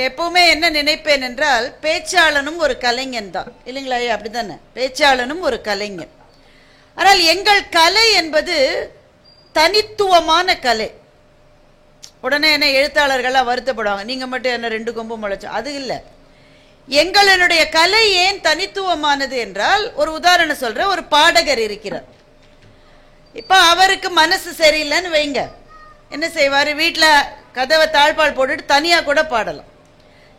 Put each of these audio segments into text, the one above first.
எப்பவுமே என்ன நினைப்பேன் என்றால், பேச்சாளனும் ஒரு கலைஞன் தான் இல்லைங்களா? அப்படித்தானே, பேச்சாளனும் ஒரு கலைஞன். ஆனால் எங்கள் கலை என்பது தனித்துவமான கலை. உடனே என்ன எழுத்தாளர்கள்லாம் வருத்தப்படுவாங்க, நீங்க மட்டும் என்ன 2 கொம்பு முளைச்சோம். அது இல்லை. எங்களுடைய கலை ஏன் தனித்துவமானது என்றால், ஒரு உதாரணம் சொல்ற, ஒரு பாடகர் இருக்கிறார். இப்ப அவருக்கு மனசு சரியில்லைன்னு வைங்க, என்ன செய்வாரு? வீட்டில் கதவை தாழ்பால் போட்டுட்டு தனியா கூட பாடலாம்.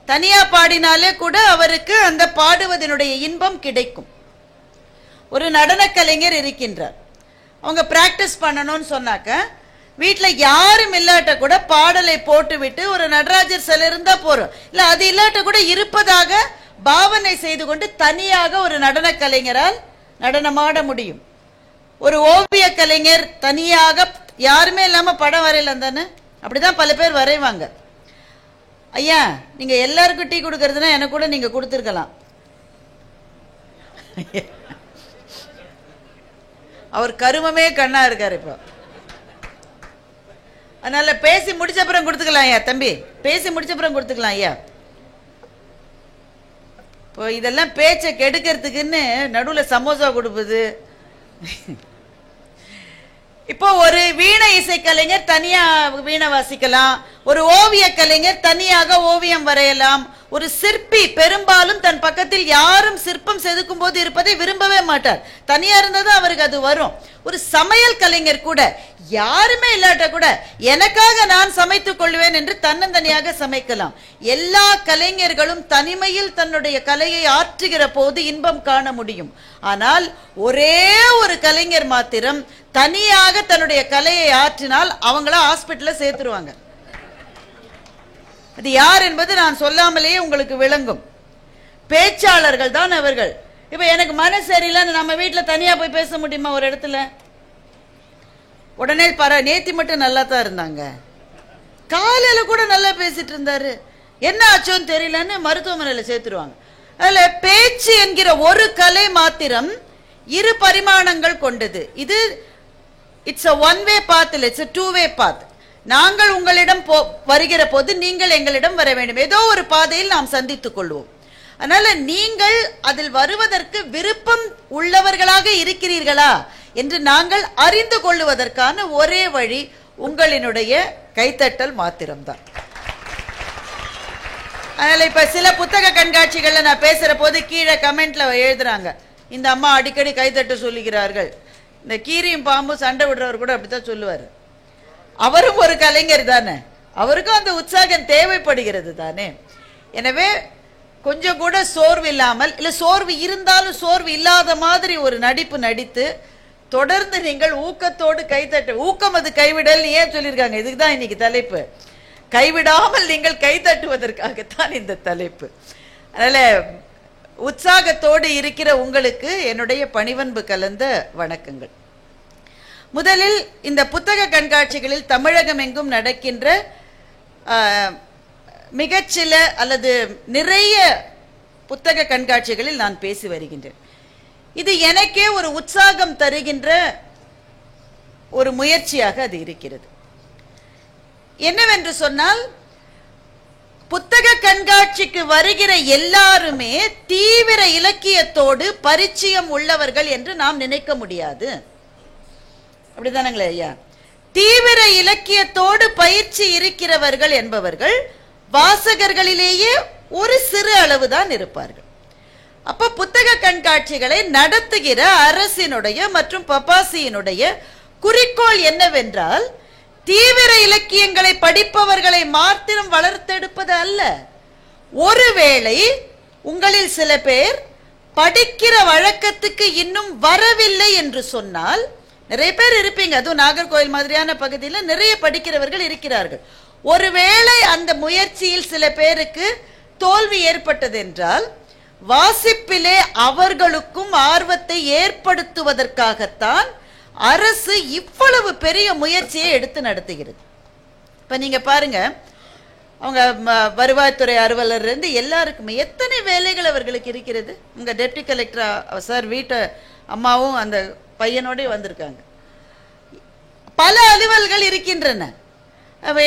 தனியா பாடினாலே கூட அவருக்கு அந்த பாடுவதனுடைய இன்பம் கிடைக்கும். ஒரு நடன கலைஞர் இருக்கின்றார், அவங்க பிராக்டிஸ் பண்ணணும்னு சொன்னாக்க வீட்டில் யாரும் இல்லாட்ட கூட பாடலை போட்டு விட்டு ஒரு நடராஜர் சிலை இருந்தா போறோம், இல்லை அது இல்லாட்ட கூட இருப்பதாக பாவனை செய்து கொண்டு தனியாக ஒரு நடன கலைஞரால் நடனமாட முடியும். ஒரு ஓவிய கலைஞர் தனியாக யாருமே இல்லாம படம் வரையலாம் தானே, அப்படிதான் பல பேர் வரைவாங்க. ஐயா, நீங்க எல்லாருக்கும் டீ கொடுக்கறதுனா எனக்கு கூட நீங்க கொடுத்துருக்கலாம். அவர் கருமமே கண்ணா இருக்காரு இப்போ. அதனால பேசி முடிச்சப்புறம் கொடுத்துக்கலாம் ஐயா. தம்பி, பேசி முடிச்சப்புறம் கொடுத்துக்கலாம் ஐயா. இப்போ இதெல்லாம் பேச்சை கெடுக்கிறதுக்குன்னு நடுவில் சமோசா கொடுப்பது. இப்போ ஒரு வீணை இசை கலைஞர் தனியா வீணை வாசிக்கலாம், ஒரு ஓவிய கலைஞர் தனியாக ஓவியம் வரையலாம். ஒரு சிற்பி பெரும்பாலும் தன் பக்கத்தில் யாரும் சிற்பம் செதுக்கும் போது இருப்பதை விரும்பவே மாட்டார், தனியா இருந்ததும் அவருக்கு அது வரும். ஒரு சமையல் கலைஞர் கூட யாருமே இல்லாட்ட கூட எனக்காக நான் சமைத்துக் கொள்வேன் என்று தன்னந்தனியாக சமைக்கலாம். எல்லா கலைஞர்களும் தனிமையில் தன்னுடைய கலையை ஆற்றுகிற போது இன்பம் காண முடியும். ஆனால் ஒரே ஒரு கலைஞர் மாத்திரம் தனியாக தன்னுடைய கலையை ஆற்றினால் அவங்கள ஹாஸ்பிட்டல்ல சேர்த்துருவாங்க. அது யார் என்பது நான் சொல்லாமலேயே உங்களுக்கு விளங்கும். பேச்சாளர்கள் தான் அவர்கள். இப்ப எனக்கு மனசு சரியில்லைன்னு நம்ம வீட்டுல தனியா போய் பேச முடியுமா? ஒரு இடத்துல உடனே நேத்தி மட்டும் நல்லா தான் இருந்தாங்க, காலையில கூட நல்லா பேசிட்டு இருந்தாரு, என்ன ஆச்சோன்னு தெரியலன்னு மருத்துவமனையில சேர்த்துருவாங்க. அதுல பேச்சு என்கிற ஒரு கலை மாத்திரம் 2 பரிமாணங்கள் கொண்டது. இது it's a one way path, it's a two way path. நாங்கள் உங்களிடம் வருகிற போது நீங்கள் எங்களிடம் வர வேண்டும். ஏதோ ஒரு பாதையில் நாம் சந்தித்துக் கொள்வோம். அதனால நீங்கள் அதில் வருவதற்கு விருப்பம் உள்ளவர்களாக இருக்கிறீர்களா என்று நாங்கள் அறிந்து கொள்வதற்கான ஒரே வழி உங்களினுடைய கைத்தட்டல் மாத்திரம்தான். அதனால இப்ப சில புத்தக கண்காட்சிகள்ல நான் பேசுற போது கீழே கமெண்ட்ல எழுதுறாங்க, இந்த அம்மா அடிக்கடி கைத்தட்ட சொல்லுகிறார்கள். இந்த கீரியும் பாம்பும் சண்டை விடுறவர் கூட அப்படித்தான் சொல்லுவாரு. அவரும் ஒரு கலைஞர் தானே, அவருக்கும் அந்த உற்சாகம் தேவைப்படுகிறது தானே. எனவே கொஞ்சம் கூட சோர்வு இல்லாமல், இல்ல சோர்வு இருந்தாலும் சோர்வு இல்லாத மாதிரி ஒரு நடிப்பு நடித்து தொடர்ந்து நீங்கள் ஊக்கத்தோடு கைத்தட்ட, ஊக்கம் அது கைவிடல் ஏன் சொல்லியிருக்காங்க, இதுக்குதான் இன்னைக்கு தலைப்பு. கைவிடாமல் நீங்கள் கைத்தட்டுவதற்காகத்தான் இந்த தலைப்பு. அதனால உற்சாகத்தோடு இருக்கிற உங்களுக்கு என்னுடைய பணிவன்பு கலந்த வணக்கங்கள். முதலில் இந்த புத்தக கண்காட்சிகளில் தமிழகம் எங்கும் நடக்கின்ற மிகச்சில அல்லது நிறைய புத்தக கண்காட்சிகளில் நான் பேசி வருகின்றேன். இது எனக்கே ஒரு உற்சாகம் தருகின்ற ஒரு முயற்சியாக அது இருக்கிறது. என்னவென்று சொன்னால், புத்தக கண்காட்சிக்கு வருகிற எல்லாருமே தீவிர இலக்கியத்தோடு பரிச்சயம் உள்ளவர்கள் என்று நாம் நினைக்க முடியாது. அப்படிதானங்களே ஐயா? தீவிர இலக்கியத்தோடு பயிற்சி இருக்கிறவர்கள் என்பவர்கள் வாசகர்களிலேயே ஒரு சிறு அளவுதான் இருப்பார்கள். அப்ப புத்தக கண்காட்சிகளை நடத்துகிற அரசினுடைய மற்றும் பப்பாசியினுடைய குறிக்கோள் என்னவென்றால், தீவிர இலக்கியங்களை படிப்பவர்களை மாத்திரம் வளர்த்தெடுப்பது அல்ல. ஒருவேளை உங்களில் சில பேர் படிக்கிற வழக்கத்துக்கு இன்னும் வரவில்லை என்று சொன்னால், நிறைய பேர் இருப்பீங்க, அதுவும் நாகர்கோவில் மாதிரியான பகுதியில் நிறைய படிக்கிறவர்கள் இருக்கிறார்கள். ஒருவேளை அந்த முயற்சியில் சில பேருக்கு தோல்வி ஏற்பட்டது என்றால், வாசிப்பிலே அவர்களுக்கும் ஆர்வத்தை ஏற்படுத்துவதற்காகத்தான் அரசு இவ்வளவு பெரிய முயற்சியை எடுத்து நடத்துகிறது. இப்ப நீங்க பாருங்க, அவங்க வருவாய்த்துறை அலுவலர் இருந்து எல்லாருக்குமே எத்தனை வேலைகள் அவர்களுக்கு இருக்கிறது. உங்க டெப்டி கலெக்டர் சார் வீட்டு அம்மாவும் அந்த பையனோட வந்திருக்காங்க. பல அலுவல்கள் இருக்கின்றன.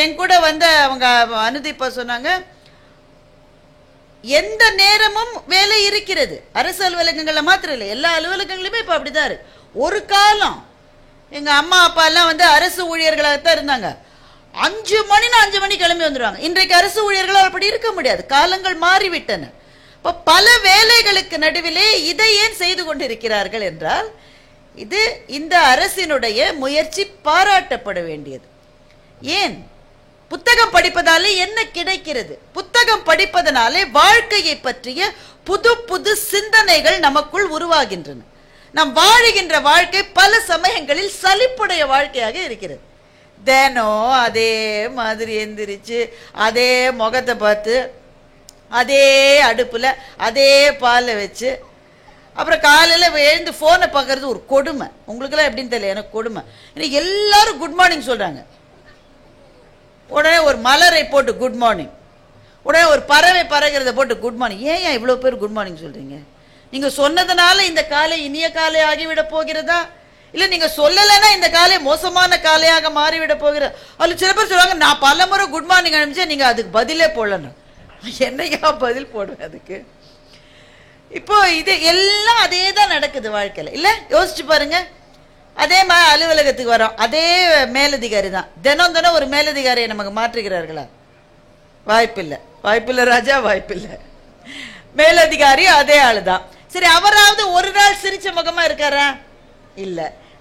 என் கூட வந்த அவங்க அனுதிப்பா சொன்னாங்க, எந்த நேரமும் வேலை இருக்கிறது. அரசு அலுவலகங்கள்ல மாத்திரம் இல்லை, எல்லா அலுவலகங்களுமே இப்ப அப்படிதான் இருக்கு. ஒரு காலம் எங்க அம்மா அப்பா எல்லாம் வந்து அரசு ஊழியர்களாகத்தான் இருந்தாங்க. 5 மணினா 5 மணி கிளம்பி வந்துடுவாங்க. இன்றைக்கு அரசு ஊழியர்களால் அப்படி இருக்க முடியாது, காலங்கள் மாறிவிட்டன. இப்ப பல வேலைகளுக்கு நடுவிலே இதை ஏன் செய்து கொண்டிருக்கிறார்கள் என்றால், இது இந்த அரசினுடைய முயற்சி பாராட்டப்பட வேண்டியது. ஏன்? புத்தகம் படிப்பதாலே என்ன கிடைக்கிறது? புத்தகம் படிப்பதனாலே வாழ்க்கையை பற்றிய புது புது சிந்தனைகள் நமக்குள் உருவாகின்றன. நாம் வாழுகின்ற வாழ்க்கை பல சமயங்களில் சலிப்புடைய வாழ்க்கையாக இருக்கிறது. தினம் அதே மாதிரி எந்திரிச்சு அதே முகத்தை பார்த்து அதே அடுப்புல அதே பாலை வச்சு அப்புறம் காலையில் எழுந்து ஃபோனை பார்க்கறது ஒரு கொடுமை. உங்களுக்கெல்லாம் எப்படின்னு தெரியல, எனக்கு கொடுமை. இன்னைக்கு எல்லாரும் குட் மார்னிங் சொல்றாங்க. உடனே ஒரு மலரை போட்டு குட் மார்னிங், உடனே ஒரு பறவை பறக்கிறத போட்டு குட் மார்னிங். ஏன் இவ்வளோ பேர் குட் மார்னிங் சொல்றீங்க? நீங்க சொன்னதுனால இந்த காலை இனிய காலை ஆகிவிட போகிறதா, இல்லை நீங்க சொல்லலைன்னா இந்த காலை மோசமான காலையாக மாறிவிட போகிற? அதில் சில பேர் சொல்லுவாங்க, நான் பல முறை குட் மார்னிங் அனுப்பிச்சேன், நீங்க அதுக்கு பதிலே போடலன்னு. என்னையா பதில் போடுவேன் அதுக்கு? இப்போ இது எல்லாம் அதே தான் நடக்குது வாழ்க்கையில், இல்லை? யோசிச்சு பாருங்க. அதே மாதிரி அலுவலகத்துக்கு வரோம், அதே மேலதிகாரி தான். தினம் தினம் ஒரு மேலதிகாரியை நமக்கு மாற்றுகிறார்களா? வாய்ப்பில்லை, வாய்ப்பில்லை ராஜா, வாய்ப்பில்லை. மேலதிகாரி அதே ஆளுதான். சரி, அவராவது ஒரு நாள் சிரிச்ச முகமா இருக்காரா? இல்ல,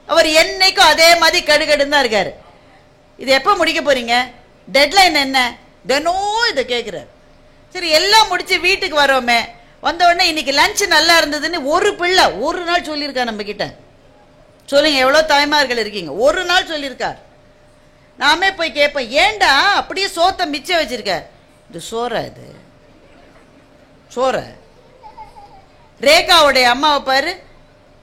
அவர் என்னைக்கும் அதே மாதிரி கடுகடுன்னு தான் இருக்காரு. இது எப்ப முடிக்க போறீங்க? டெட்லைன் என்ன? தினம் இதை கேட்கிறார். சரி, எல்லாம் முடிச்சு வீட்டுக்கு வரோமே, வந்த உடனே இன்னைக்கு லஞ்ச் நல்லா இருந்ததுன்னு ஒரு பிள்ளை ஒரு நாள் சொல்லியிருக்கா நம்ம கிட்ட? சொல்லுங்க, எவ்வளவு தாய்மார்கள் இருக்கீங்க? ஒரு நாள் சொல்லியிருக்கார். நாமே போய் கேட்போம், ஏண்டா அப்படியே சோத்தை மிச்சம் வச்சிருக்க? இது சோற, இது சோற. ரேகாவுடைய அம்மாவை பாரு,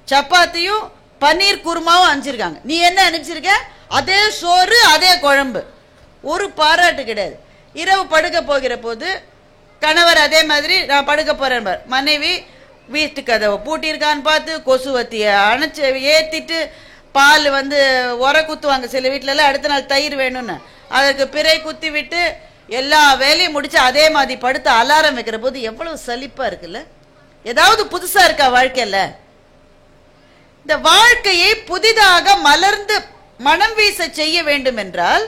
சப்பாத்தியும் பன்னீர் குருமாவும் அனுப்பிச்சிருக்காங்க. நீ என்ன அனுப்பிச்சிருக்க? அதே சோறு அதே குழம்பு, ஒரு பாராட்டு கிடையாது. இரவு படுக்க போகிற போது கணவர் அதே மாதிரி நான் படுக்க போறேன், மனைவி வீட்டு கதவை பூட்டியிருக்கான்னு பார்த்து கொசுவத்தியை அணைச்சி ஏற்றிட்டு பால் வந்து உர குத்துவாங்க சில வீட்டிலலாம், அடுத்த நாள் தயிர் வேணும்னு அதற்கு பிறை குத்தி விட்டு எல்லா வேலையும் முடிச்சு அதே மாதிரி படுத்து அலாரம் வைக்கிற போது எவ்வளவு சலிப்பா இருக்குல்ல? ஏதாவது புதுசா இருக்கா வாழ்க்கையில? இந்த வாழ்க்கையை புதிதாக மலர்ந்து மனம் வீச செய்ய வேண்டும் என்றால்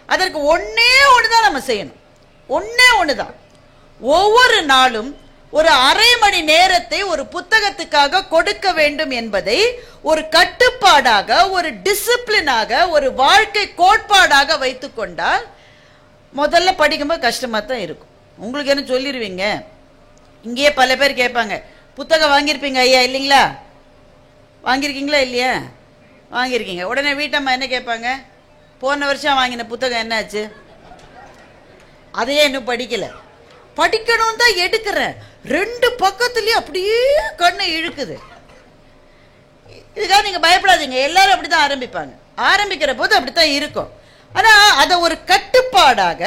அதற்கு ஒன்னே ஒண்ணுதான் நம்ம செய்யணும். ஒன்னே ஒண்ணுதான். ஒவ்வொரு நாளும் ஒரு அரை மணி நேரத்தை ஒரு புத்தகத்துக்காக கொடுக்க வேண்டும் என்பதை ஒரு கட்டுப்பாடாக, ஒரு டிசிப்ளினாக, ஒரு வாழ்க்கை கோட்பாடாக வைத்துக் கொண்டால் முதல்ல படிக்கும்போது கஷ்டமா தான் இருக்கும். உங்களுக்கு என்ன சொல்லிடுவீங்க? இங்கேயே பல பேர் கேட்பாங்க, புத்தகம் வாங்கியிருப்பீங்க ஐயா இல்லைங்களா? வாங்கியிருக்கீங்களா இல்லையா? வாங்கியிருக்கீங்க. உடனே வீட்டம்மா என்ன கேட்பாங்க? போன வருஷம் வாங்கின புத்தகம் என்னாச்சு? அதையே இன்னும் படிக்கல. படிக்கணும் தான் எடுக்கிறேன், 2 பக்கத்துலயும் அப்படியே கண்ணை இழுக்குது. இதுக்காக நீங்க பயப்படாதீங்க, எல்லாரும் அப்படித்தான் ஆரம்பிப்பாங்க. ஆரம்பிக்கிற போது அப்படித்தான் இருக்கும். ஆனா அதை ஒரு கட்டுப்பாடாக,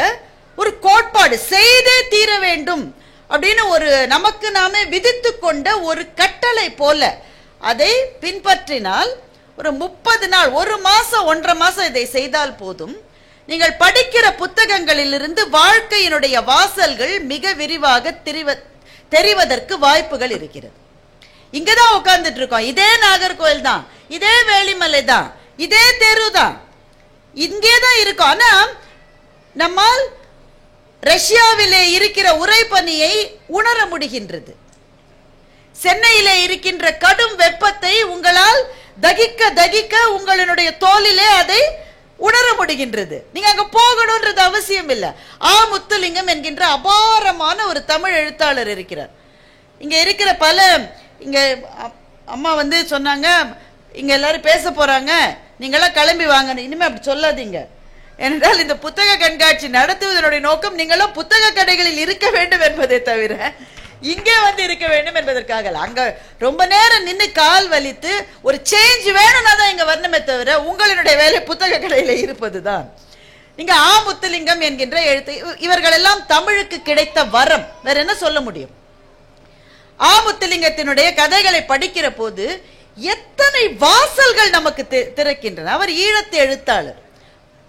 ஒரு கோட்பாடு, செய்தே தீர வேண்டும் அப்படின்னு ஒரு நமக்கு நாமே விதித்து கொண்ட ஒரு கட்டளை போல அதை பின்பற்றினால் ஒரு 30 நாள், 1 மாசம், 1.5 மாசம் இதை செய்தால் போதும். நீங்கள் படிக்கிற புத்தகங்களிலிருந்து வாழ்க்கையினுடைய வாசல்கள் மிக விரிவாக தெரிவதற்கு வாய்ப்புகள் இருக்கிறது. இங்கதான் உட்கார்ந்துட்டு இருக்கோம், இதே நாகர்கோவில் தான், இதே வேளிமலை தான், இதே தெரு தான், இங்கேதான் இருக்கும். ஆனா நம்மால் ரஷ்யாவிலே இருக்கிற உறைபனியை உணர முடிகின்றது. சென்னையிலே இருக்கின்ற கடும் வெப்பத்தை உங்களால் தகிக்க தகிக்க உங்களுடைய தோலிலே அதை உணர முடிகின்றது. நீங்க அங்க போகணும்ன்றது அவசியம் இல்லை. முத்துலிங்கம் என்கின்ற அபாரமான ஒரு தமிழ் எழுத்தாளர் இருக்கிறார். இங்க இருக்கிற பல, இங்க அம்மா வந்து சொன்னாங்க, இங்க எல்லாரும் பேச போறாங்க, நீங்களாம் கிளம்பி வாங்க. இனிமே அப்படி சொல்லாதீங்க. ஏனென்றால் இந்த புத்தக கண்காட்சி நடத்துவதனுடைய நோக்கம் நீங்களும் புத்தக கடைகளில் இருக்க வேண்டும் என்பதை தவிர இங்கே வந்து இருக்க வேண்டும் என்பதற்காக. அங்க ரொம்ப நேரம் நின்று கால் வலித்து ஒரு சேஞ்ச் வேணும்னா தான் இங்க வரணுமே தவிர உங்களுடைய வேலை புத்தக கடையில இருப்பதுதான். நீங்க முத்துலிங்கம் என்கின்ற எழுத்து, இவர்கள் எல்லாம் தமிழுக்கு கிடைத்த வரம், வேற என்ன சொல்ல முடியும்? முத்துலிங்கத்தினுடைய கதைகளை படிக்கிற போது எத்தனை வாசல்கள் நமக்கு திறக்கின்றன. அவர் ஈழத்து எழுத்தாளர்.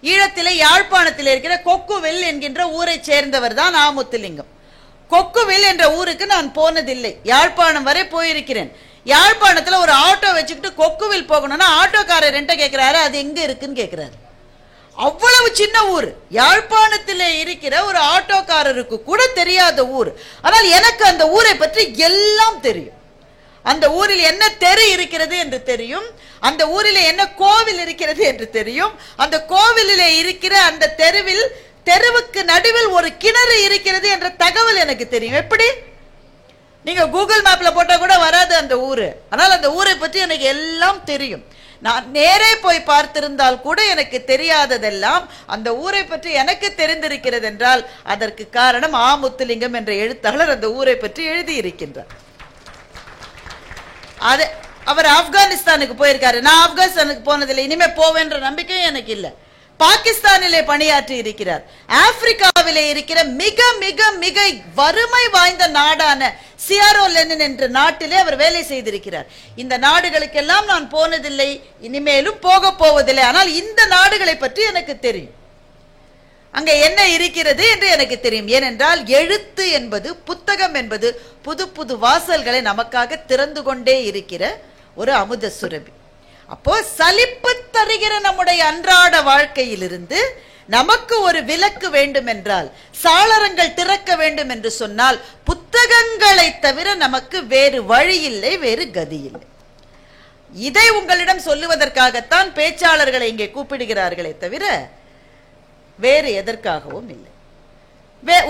ஈழத்திலே யாழ்ப்பாணத்தில் இருக்கிற கொக்குவில் என்கின்ற ஊரை சேர்ந்தவர் தான் முத்துலிங்கம். கொக்குவில் என்ற ஊருக்கு நான் போனதில்லை. யாழ்ப்பாணம் வரை போயிருக்கிறேன். யாழ்ப்பாணத்துல ஒரு ஆட்டோ வச்சுக்கிட்டு கொக்குவில் போகணும்னா ஆட்டோக்காரர் என்கிட்ட கேட்கிறாரு, அது எங்க இருக்குன்னு கேட்கிறாரு. அவ்வளவு சின்ன ஊர். யாழ்ப்பாணத்திலே இருக்கிற ஒரு ஆட்டோக்காரருக்கு கூட தெரியாத ஊர். ஆனால் எனக்கு அந்த ஊரை பற்றி எல்லாம் தெரியும். அந்த ஊரில் என்ன தெரு இருக்கிறது என்று தெரியும், அந்த ஊரில் என்ன கோவில் இருக்கிறது என்று தெரியும், அந்த கோவிலிலே இருக்கிற அந்த தெருவுக்கு நடுவில் ஒரு கிணறு இருக்கிறது என்ற தகவல் எனக்கு தெரியும். எப்படி? நீங்க கூகுள் மேப்ல போட்டா கூட வராது அந்த ஊரு. ஆனால் அந்த ஊரை பற்றி எனக்கு எல்லாம் தெரியும். நான் நேரே போய் பார்த்திருந்தால் கூட எனக்கு தெரியாததெல்லாம் அந்த ஊரை பற்றி எனக்கு தெரிந்திருக்கிறது என்றால் அதற்கு காரணம் ஆ. முத்துலிங்கம் என்ற எழுத்தாளர் அந்த ஊரை பற்றி எழுதியிருக்கின்றார். அது அவர் ஆப்கானிஸ்தானுக்கு போயிருக்காரு. நான் ஆப்கானிஸ்தானுக்கு போனதில்லை, இனிமே போவேன்ற நம்பிக்கையும் எனக்கு இல்லை. பாகிஸ்தானிலே பணியாற்றி இருக்கிறார். ஆப்பிரிக்காவிலே இருக்கிற மிக மிக மிக வறுமை வாய்ந்த நாடான சியாரோ லெனன் என்ற நாட்டிலே அவர் வேலை செய்திருக்கிறார். இந்த நாடுகளுக்கெல்லாம் நான் போனதில்லை, இனிமேலும் போக போவதில்லை. ஆனால் இந்த நாடுகளை பற்றி எனக்கு தெரியும், அங்க என்ன இருக்கிறது என்று எனக்கு தெரியும். ஏனென்றால் எழுத்து என்பது, புத்தகம் என்பது புது புது வாசல்களை நமக்காக திறந்து கொண்டே இருக்கிற ஒரு அமுத சுரபி. அப்போ சலிப்பு தருகிற நம்முடைய அன்றாட வாழ்க்கையிலிருந்து நமக்கு ஒரு விலக்கு வேண்டும் என்றால், சாளரங்கள் திறக்க வேண்டும் என்று சொன்னால் புத்தகங்களை தவிர நமக்கு வேறு வழி இல்லை, வேறு கதி இல்லை. இதை உங்களிடம் சொல்லுவதற்காகத்தான் பேச்சாளர்களை இங்கே கூப்பிடுகிறார்களே தவிர வேறு எதற்காகவும் இல்லை.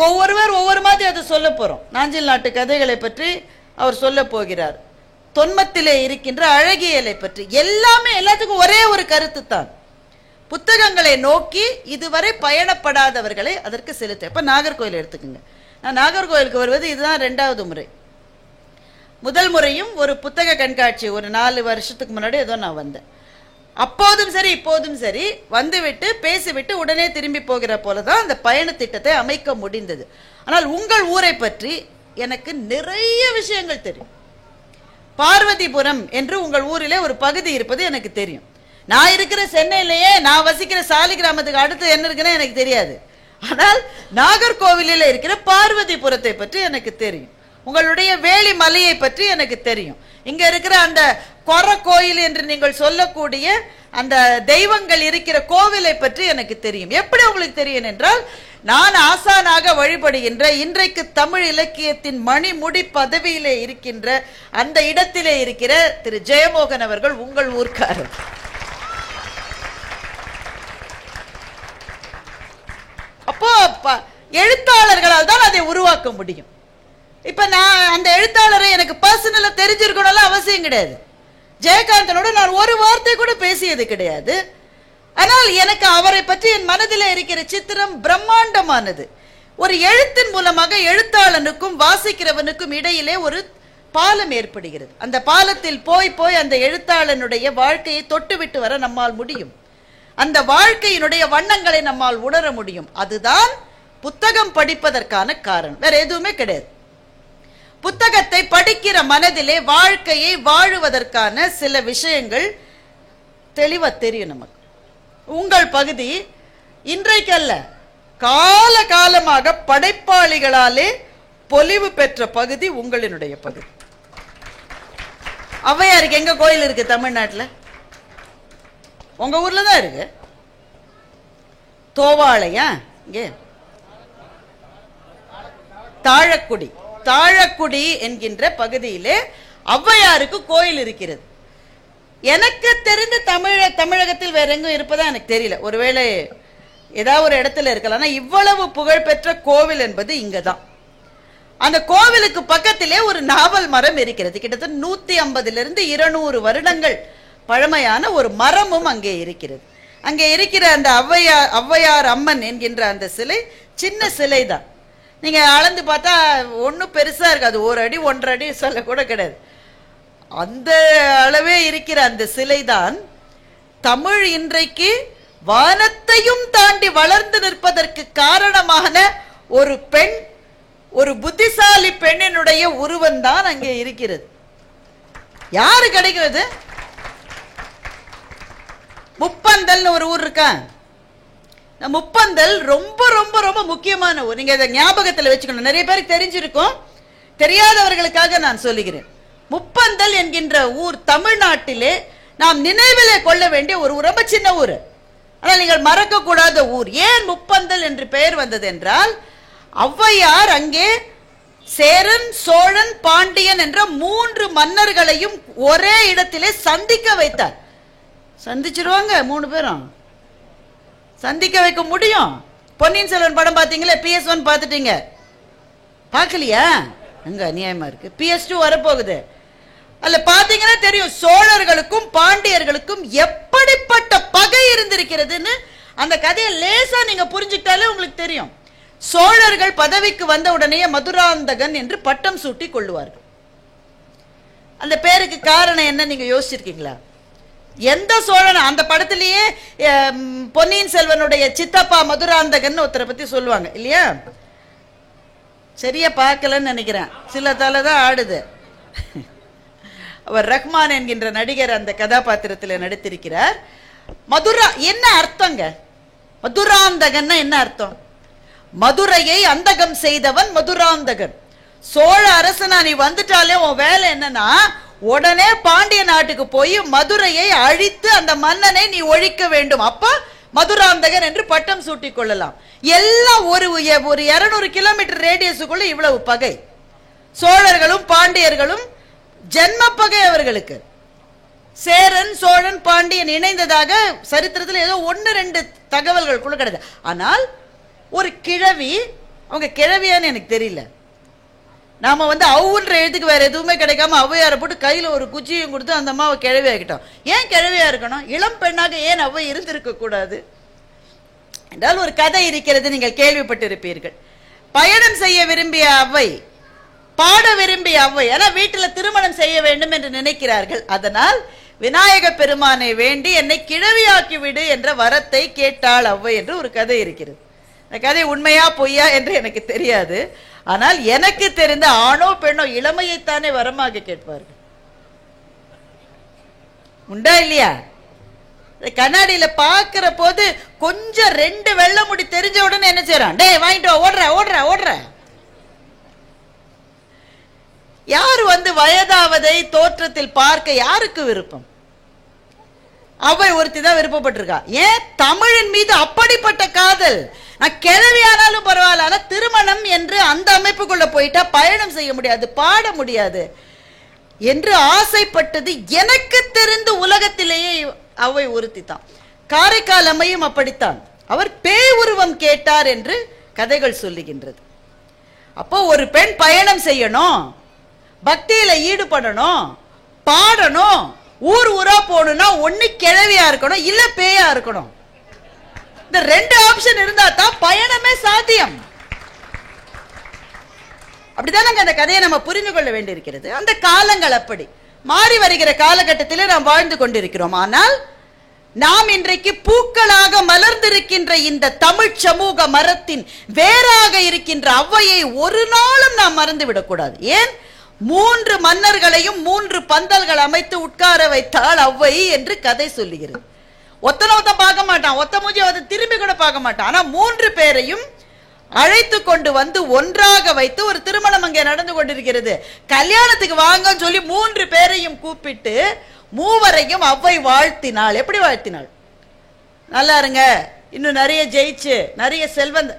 ஒவ்வொருவர் ஒவ்வொரு மாதிரி அதை சொல்ல போறோம். நாஞ்சில் நாட்டு கதைகளை பற்றி அவர் சொல்ல போகிறார், தொன்மத்திலே இருக்கின்ற அழகியலை பற்றி. எல்லாமே எல்லாத்துக்கும் ஒரே ஒரு கருத்து தான், புத்தகங்களை நோக்கி இதுவரை பயணப்படாதவர்களை அதற்கு செலுத்த. இப்ப நாகர்கோயில் எடுத்துக்கோங்க. நான் நாகர்கோயிலுக்கு வருவது இதுதான் 2வது முறை. முதல் முறையும் ஒரு புத்தக கண்காட்சி ஒரு 4 வருஷத்துக்கு முன்னாடி ஏதோ நான் வந்தேன். அப்போதும் சரி இப்போதும் சரி வந்துவிட்டு பேசிவிட்டு உடனே திரும்பி போகிற போலதான் அந்த பயண திட்டத்தை அமைக்க முடிந்தது. ஆனால் உங்கள் ஊரை பற்றி எனக்கு நிறைய விஷயங்கள் தெரியும். பார்வதிபுரம் என்று உங்கள் ஊரிலே ஒரு பகுதி இருப்பது எனக்கு தெரியும். நான் இருக்கிற சென்னையிலேயே நான் வசிக்கிற சாலி கிராமத்துக்கு அடுத்து என்ன இருக்குன்னு எனக்கு தெரியாது. ஆனால் நாகர்கோவிலில் இருக்கிற பார்வதிபுரத்தை பற்றி எனக்கு தெரியும். உங்களுடைய வேலி மலையை பற்றி எனக்கு தெரியும். இங்க இருக்கிற அந்த கொர கோயில் என்று நீங்கள் சொல்லக்கூடிய அந்த தெய்வங்கள் இருக்கிற கோவிலை பற்றி எனக்கு தெரியும். எப்படி உங்களுக்கு தெரியும் என்றால், நான் ஆசானாக வழிபடுகின்ற, இன்றைக்கு தமிழ் இலக்கியத்தின் மணிமுடி பதவியிலே இருக்கின்ற அந்த இடத்திலே இருக்கிற திரு ஜெயமோகன் அவர்கள் உங்கள் ஊர்க்காரர். அப்போ எழுத்தாளர்களால் தான் அதை உருவாக்க முடியும். இப்ப நான் அந்த எழுத்தாளரை எனக்கு பர்சனலா தெரிஞ்சிருக்கணும் அவசியம் கிடையாது. ஜெயகாந்தனோட நான் ஒரு வார்த்தை கூட பேசியது கிடையாது. ஆனால் எனக்கு அவரை பற்றி என் மனதில் இருக்கிற சித்திரம் பிரம்மாண்டமானது. ஒரு எழுத்தின் மூலமாக எழுத்தாளனுக்கும் வாசிக்கிறவனுக்கும் இடையிலே ஒரு பாலம் ஏற்படுகிறது. அந்த பாலத்தில் போய் போய் அந்த எழுத்தாளனுடைய வாழ்க்கையை தொட்டுவிட்டு வர நம்மால் முடியும். அந்த வாழ்க்கையினுடைய வண்ணங்களை நம்மால் உணர முடியும். அதுதான் புத்தகம் படிப்பதற்கான காரணம், வேற எதுவுமே கிடையாது. புத்தகத்தை படிக்கிற மனதிலே வாழ்க்கையை வாழுவதற்கான சில விஷயங்கள் தெளிவா தெரியும் நமக்கு. உங்கள் பகுதி இன்றைக்கு அல்ல, கால காலமாக படைப்பாளிகளாலே பொலிவு பெற்ற பகுதி உங்களினுடைய பகுதி. ஔவையாருக்கு எங்க கோயில் இருக்கு தமிழ்நாட்டில்? உங்க ஊர்ல தான் இருக்கு. தோவாளையா? இங்கே தாழக்குடி, தாழக்குடி என்கின்ற பகுதியிலே ஔவையாருக்கு கோயில் இருக்கிறது. எனக்கு தெரிந்து தமிழகத்தில் வேற எங்கும் இருப்பதா எனக்கு தெரியல. ஒருவேளை ஏதாவது ஒரு இடத்துல இருக்கலாம். இவ்வளவு புகழ்பெற்ற கோவில் என்பது இங்கதான். அந்த கோவிலுக்கு பக்கத்திலே ஒரு நாவல் மரம் இருக்கிறது. கிட்டத்தட்ட 150 to 200 வருடங்கள் பழமையான ஒரு மரமும் அங்கே இருக்கிறது. அங்கே இருக்கிற அந்த ஔவையார் அம்மன் என்கின்ற அந்த சிலை சின்ன சிலை தான். நீங்க அளந்து பார்த்தா ஒன்னும் பெருசா இருக்காது, 1 அடி 1.5 அடி சொல்ல கூட கிடையாது. அந்த அளவே இருக்கிற அந்த சிலை தான் தமிழ் இன்றைக்கு வானத்தையும் தாண்டி வளர்ந்து நிற்பதற்கு காரணமான ஒரு பெண், ஒரு புத்திசாலி பெண்ணினுடைய உருவம் தான் அங்கே இருக்கிறது. யாரு கிடைக்கிறது? முப்பந்தல்னு ஒரு ஊர் இருக்கா, முப்பந்தல் ரொம்ப ரொம்ப ரொம்ப முக்கியமான ஊர். நீங்க இதை ஞாபகத்தில் வச்சுக்கணும். நிறைய பேருக்கு தெரிஞ்சிருக்கும், தெரியாதவர்களுக்காக நான் சொல்லுகிறேன். முப்பந்தல் என்கின்ற ஊர் தமிழ்நாட்டிலே நாம் நினைவிலே கொள்ள வேண்டிய ஒரு ரொம்ப சின்ன ஊர். ஆனால் நீங்கள் மறக்க கூடாத ஊர். ஏன் முப்பந்தல் என்று பெயர் வந்தது என்றால், ஔவையார் அங்கே சேரன், சோழன், பாண்டியன் என்ற 3 மன்னர்களையும் ஒரே இடத்திலே சந்திக்க வைத்தார். சந்திச்சிருவாங்க 3 பேரும், சந்திக்க வைக்க முடியும். பொன்னியின் செல்வன் படம் பார்த்தீங்களே, PS1 பார்த்துட்டீங்க, பார்க்கலையா? அங்க அநியாயமா இருக்கு. PS2 வரப்போகுது. அல்ல பாத்தீங்கன்னா தெரியும், சோழர்களுக்கும் பாண்டியர்களுக்கும் எப்படிப்பட்ட பகை இருந்திருக்கிறதுன்னு. அந்த கதையை லேசா நீங்க புரிஞ்சுக்கிட்டாலே உங்களுக்கு தெரியும். சோழர்கள் பதவிக்கு வந்த உடனே மதுராந்தகன் என்று பட்டம் சூட்டி கொள்ளுவார்கள். அந்த பேருக்கு காரணம் என்ன நீங்க யோசிச்சிருக்கீங்களா? எந்த சோழன்? அந்த படத்திலேயே பொன்னியின் செல்வனுடைய சித்தப்பா மதுராந்தகன் ஒருத்தரை பத்தி சொல்லுவாங்க இல்லையா? சரியா பார்க்கலன்னு நினைக்கிறேன், சில தலை தான் ஆடுது. அவர் ரஹ்மான் என்கின்ற நடிகர் அந்த கதாபாத்திரத்தில் நடித்திருக்கிறார். மதுரா என்ன அர்த்தங்க? மதுராந்தகன்னா என்ன அர்த்தம்? மதுரையை அந்தகம் செய்தவன் மதுராந்தகன். சோழ அரசனா நீ வந்துட்டாலே உன் வேலை என்னன்னா, உடனே பாண்டிய நாட்டுக்கு போய் மதுரையை அழித்து அந்த மன்னனை நீ ஒழிக்க வேண்டும். அப்ப மதுராந்தகன் என்று பட்டம் சூட்டிக் கொள்ளலாம். எல்லாம் ஒரு 200 கிலோமீட்டர் ரேடியஸுக்குள்ள இவ்வளவு பகை. சோழர்களும் பாண்டியர்களும் ஜென்ம பகை அவர்களுக்கு. சேரன், சோழன், பாண்டியன் இணைந்ததாக சரித்திரத்தில் ஏதோ 1-2 தகவல்கள் கூட கிடையாது. ஆனால் ஒரு கிழவி, அவங்க கிழவியான்னு எனக்கு தெரியல, நாம அவுன்ற எழுத்துக்கு வேற எதுவுமே கிடைக்காம ஔவையாரை போட்டு கையில ஒரு குச்சியும் கொடுத்து அந்த அம்மாவை கிழவி ஆகிட்டோம். ஏன் கிழவியா இருக்கணும்? இளம் பெண்ணாக ஏன் ஔவை இருந்திருக்க கூடாது என்றால் ஒரு கதை இருக்கிறது, நீங்கள் கேள்விப்பட்டிருப்பீர்கள். பயணம் செய்ய விரும்பிய ஔவை, பாட விரும்பிய ஔவை, ஆனா வீட்டில் திருமணம் செய்ய வேண்டும் என்று நினைக்கிறார்கள். அதனால் விநாயக பெருமானை வேண்டி என்னை கிழவியாக்கி விடு என்ற வரத்தை கேட்டாள் ஔவை என்று ஒரு கதை இருக்கிறது. இந்த கதை உண்மையா பொய்யா என்று எனக்கு தெரியாது. ஆனால் எனக்கு தெரிந்த ஆணோ பெண்ணோ இளமையைத்தானே வரமாக கேட்பார்கள். உண்டா இல்லையா? கண்ணாடியில பாக்குற போது கொஞ்சம் 2 வெள்ளை முடி தெரிஞ்ச உடனே என்ன செய்யறான்? டேய் வாங்கிட்டு ஓடுற ஓடுற ஓடுற. யாரு வயதாவதை தோற்றத்தில் பார்க்க யாருக்கு விருப்பம்? அவை ஒருத்தி தான் விருப்பப்பட்டிருக்கா. ஏன்? தமிழின் மீது அப்படிப்பட்ட காதல். நான் கிழவியானாலும் பரவாயில்ல, ஆனா திருமணம் என்று அந்த அமைப்புக்குள்ள போயிட்டா பயணம் செய்ய முடியாது, பாட முடியாது என்று ஆசைப்பட்டது எனக்கு தெரிந்து உலகத்திலேயே அவை ஒருத்தி தான். காரைக்கால் அம்மையும் அப்படித்தான். அவர் பேய் உருவம் கேட்டார் என்று கதைகள் சொல்லுகின்றது. அப்போ ஒரு பெண் பயணம் செய்யணும், பக்தியில ஈடுபடணும், பாடணும், ஊர் ஊரா போகணும்னா ஒண்ணு கிழவியா இருக்கணும், இல்ல பேயா இருக்கணும். இந்த 2 ஆப்ஷன் இருந்தா தான் பயணமே சாத்தியம். அப்படிதான் அந்த கதையை நம்ம புரிந்து கொள்ள வேண்டியிருக்கிறது. அந்த காலங்கள் அப்படி மாறி வருகிற காலகட்டத்தில் நாம் வாழ்ந்து கொண்டிருக்கிறோம். ஆனால் நாம் இன்றைக்கு பூக்களாக மலர்ந்திருக்கின்ற இந்த தமிழ் சமூக மரத்தின் வேறாக இருக்கின்ற ஔவையை ஒரு நாளும் நாம் மறந்து விடக்கூடாது. ஏன்? 3 மன்னர்களையும் 3 பந்தல்கள் அமைத்து உட்கார வைத்தாள் ஔவை என்று கதை சொல்லுகிறது. ஒத்த பார்க்க மாட்டான், ஒத்த மூஞ்சி திரும்பி கூட பார்க்க மாட்டான். ஆனா 3 பேரையும் அழைத்து கொண்டு ஒன்றாக வைத்து ஒரு திருமணம் அங்கே நடந்து கொண்டிருக்கிறது. கல்யாணத்துக்கு வாங்கன்னு சொல்லி 3 பேரையும் கூப்பிட்டு மூவரையும் ஔவை வாழ்த்தினாள். எப்படி வாழ்த்தினாள்? நல்லா இருங்க, இன்னும் நிறைய ஜெயிச்சு நிறைய செல்வந்த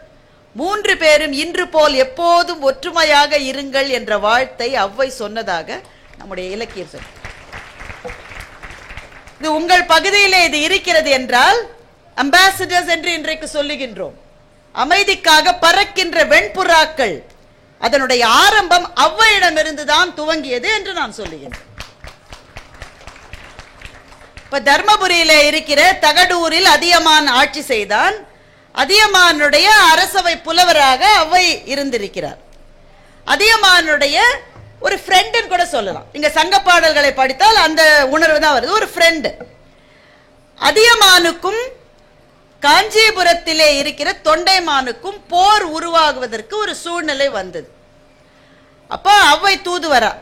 3 பேரும் இன்று போல் எப்போதும் ஒற்றுமையாக இருங்கள் என்ற வாழ்த்தை ஔவை சொன்னதாக நம்முடைய இலக்கியம் சொல்லும். இது உங்கள் பகுதியிலே இது இருக்கிறது என்றால் அம்பாசிடர்ஸ் என்று இன்றைக்கு சொல்லுகின்றோம். அமைதிக்காக பறக்கின்ற வெண்புறாக்கள், அதனுடைய ஆரம்பம் ஔவையிடமிருந்துதான் துவங்கியது என்று நான் சொல்லுகிறேன். இப்ப தர்மபுரியிலே இருக்கிற தகடூரில் அதியமான் ஆட்சி செய்தான். அதியமானுடைய அரசவை புலவராக ஔவை இருந்திருக்கிறார். அதியமானுடைய ஒரு ஃப்ரெண்டுன்னு கூட சொல்லலாம். நீங்க சங்க பாடல்களை படித்தால் அந்த உணர்வு தான் வருது. ஒரு ஃப்ரெண்டு. அதியமானுக்கும் காஞ்சிபுரத்திலே இருக்கிற தொண்டைமானுக்கும் போர் உருவாகுவதற்கு ஒரு சூழ்நிலை வந்தது. அப்போ ஔவை தூதுவரா.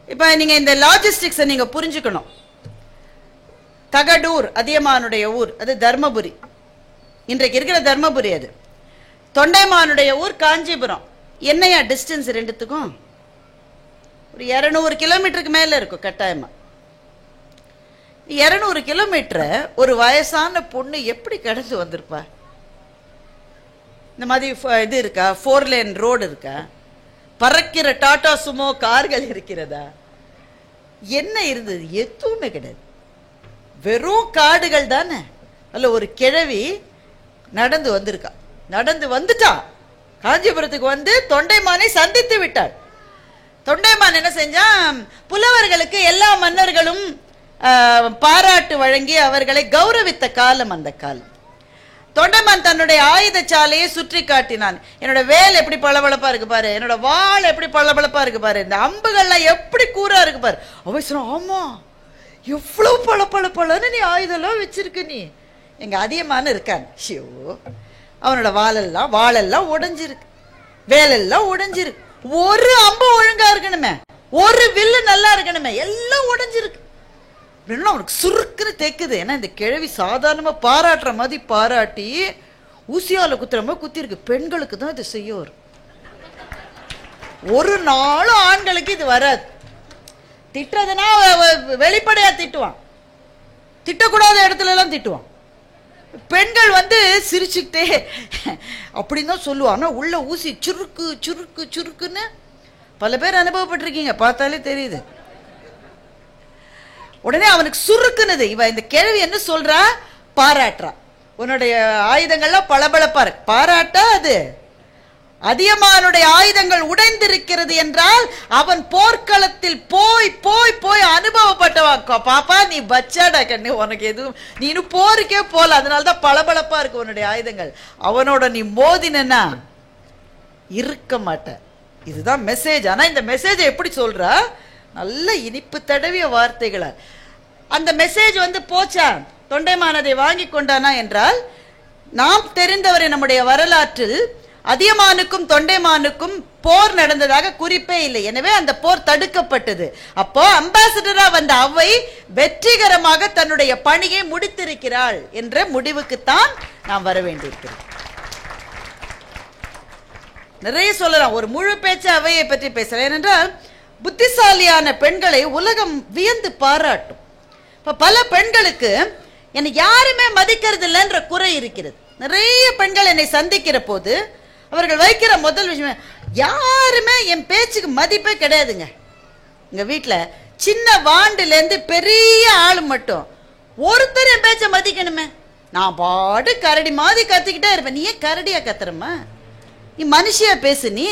இப்ப நீங்க இந்த லாஜிஸ்டிக்ஸை நீங்க புரிஞ்சுக்கணும். தகடூர் அதியமானுடைய ஊர், அது தர்மபுரி. இன்றைக்கு இருக்கிற தர்மபுரி அது. தொண்டைமானுடைய ஊர் காஞ்சிபுரம். என்னையா டிஸ்டன்ஸ் ரெண்டுத்துக்கும்? ஒரு 200 கிலோமீட்டருக்கு மேல இருக்கும் கட்டாயமா. 200 கிலோமீட்டரை ஒரு வயசான பொண்ணு எப்படி கடந்து வந்திருப்பா? இந்த மாதிரி இது இருக்கா? 4 லேன் ரோடு இருக்கா? பறக்கிற டாடா சுமோ கார்கள் இருக்கிறதா? என்ன இருந்தது? எதுவுமே கிடையாது. வெறும் காடுகள் தானே. அல்ல, ஒரு கிழவி நடந்து வந்திருக்கா. நடந்து வந்துட்டா, காஞ்சிபுரத்துக்கு வந்து தொண்டைமானை சந்தித்து விட்டாள். தொண்டைமான் என்ன செஞ்சான்? புலவர்களுக்கு எல்லா மன்னர்களும் பாராட்டு வழங்கி அவர்களை கௌரவித்த காலம் அந்த காலம். தொண்டைமான் தன்னுடைய ஆயுத சாலையை சுற்றி காட்டினான். என்னோட வேல் எப்படி பளபளப்பா இருக்கு பாரு, என்னோட வாள் எப்படி பளபளப்பா இருக்கு பாரு, இந்த அம்புகள்லாம் எப்படி கூரா இருக்கு பாரு. அவசரம், ஆமா எவ்வளவு பளபளன்னு நீ ஆயுதம்லாம் வச்சிருக்கு நீ. எங்க அதிகமான இருக்கான். ஷியோ, அவனோட வாளெல்லாம் உடைஞ்சிருக்கு, வேலெல்லாம் உடைஞ்சிருக்கு. ஒரு அம்பு ஒழுங்கா இருக்கணுமே, ஒரு வில்லு நல்லா இருக்கணுமே, எல்லாம் உடைஞ்சிருக்கு. அவனுக்கு சுருக்குன்னு தேக்குது. ஏன்னா இந்த கிழவி சாதாரணமா பாராட்டுற மாதிரி பாராட்டி ஊசியால குத்துற மாதிரி குத்திருக்கு. பெண்களுக்கு தான் இது செய்ய வரும். ஒரு நாளும் ஆண்களுக்கு இது வராது. திட்டுறதுனா வெளிப்படையா திட்டுவான், திட்டக்கூடாத இடத்துல எல்லாம் திட்டுவான். பெண்கள் வந்து சிரிச்சுக்கிட்டே அப்படின்னு தான் சொல்லுவான். ஆனா உள்ள ஊசி சுருக்கு சுருக்கு சுருக்குன்னு பல பேர் அனுபவப்பட்டிருக்கீங்க, பார்த்தாலே தெரியுது. உடனே அவனுக்கு சுருக்குனது. இவ இந்த கேள்வி என்ன சொல்றா? பாராட்டுறா. உன்னுடைய ஆயுதங்கள்லாம் பளபளப்பா இருக்கு. பாராட்டா அது. அதியமானுடைய ஆயுதங்கள் உடைந்திருக்கிறது என்றால் அவன் போர்க்களத்தில் போய் போய் போய் அனுபவப்பட்டவா. பாப்பா நீ பச்சாடா கண்ணு, உனக்கு எதுவும், நீ இன்னும் போருக்கே போல, அதனாலதான் பளபளப்பா இருக்கு உன்னுடைய ஆயுதங்கள். அவனோட நீ மோதினா இருக்க மாட்ட. இதுதான் மெசேஜ். ஆனா இந்த மெசேஜை எப்படி சொல்றா? நல்ல இனிப்பு தடவிய வார்த்தைகளா. அந்த மெசேஜ் வந்து போச்சா? தொண்டைமான் அதை வாங்கி கொண்டானா என்றால், நாம் தெரிந்தவரை நம்முடைய வரலாற்றில் அதியமானுக்கும் தொண்டைமானுக்கும் போர் நடந்ததாக குறிப்பே இல்லை. எனவே அந்த போர் தடுக்கப்பட்டது. அப்போ அம்பாசிடரா வந்த அவ்வை வெற்றிகரமாக தன்னுடைய பணியை முடித்திருக்கிறாள் என்ற முடிவுக்குத்தான் நாம் வர வேண்டியிருக்கிறோம். நிறைய சொல்லலாம், ஒரு முழு பேச்சு அவையை பற்றி பேசலாம். ஏனென்றால் புத்திசாலியான பெண்களை உலகம் வியந்து பாராட்டும். இப்ப பல பெண்களுக்கு என்னை யாருமே மதிக்கிறது இல்லைன்ற குறை இருக்கிறது. நிறைய பெண்கள் என்னை சந்திக்கிற போது அவர்கள் வைக்கிற முதல் விஷயம், யாருமே என் பேச்சுக்கு மதிப்பே கிடையாதுங்க. எங்க வீட்டுல சின்ன வாண்டுல இருந்து பெரிய ஆளு மட்டும் ஒருத்தர் என் பேச்ச மதிக்கணுமே. நான் பாடு கரடி மாதிரி கத்திக்கிட்டே இருப்பேன். நீ ஏன் கரடியா கத்துறமா? நீ மனுஷியா பேசு. நீ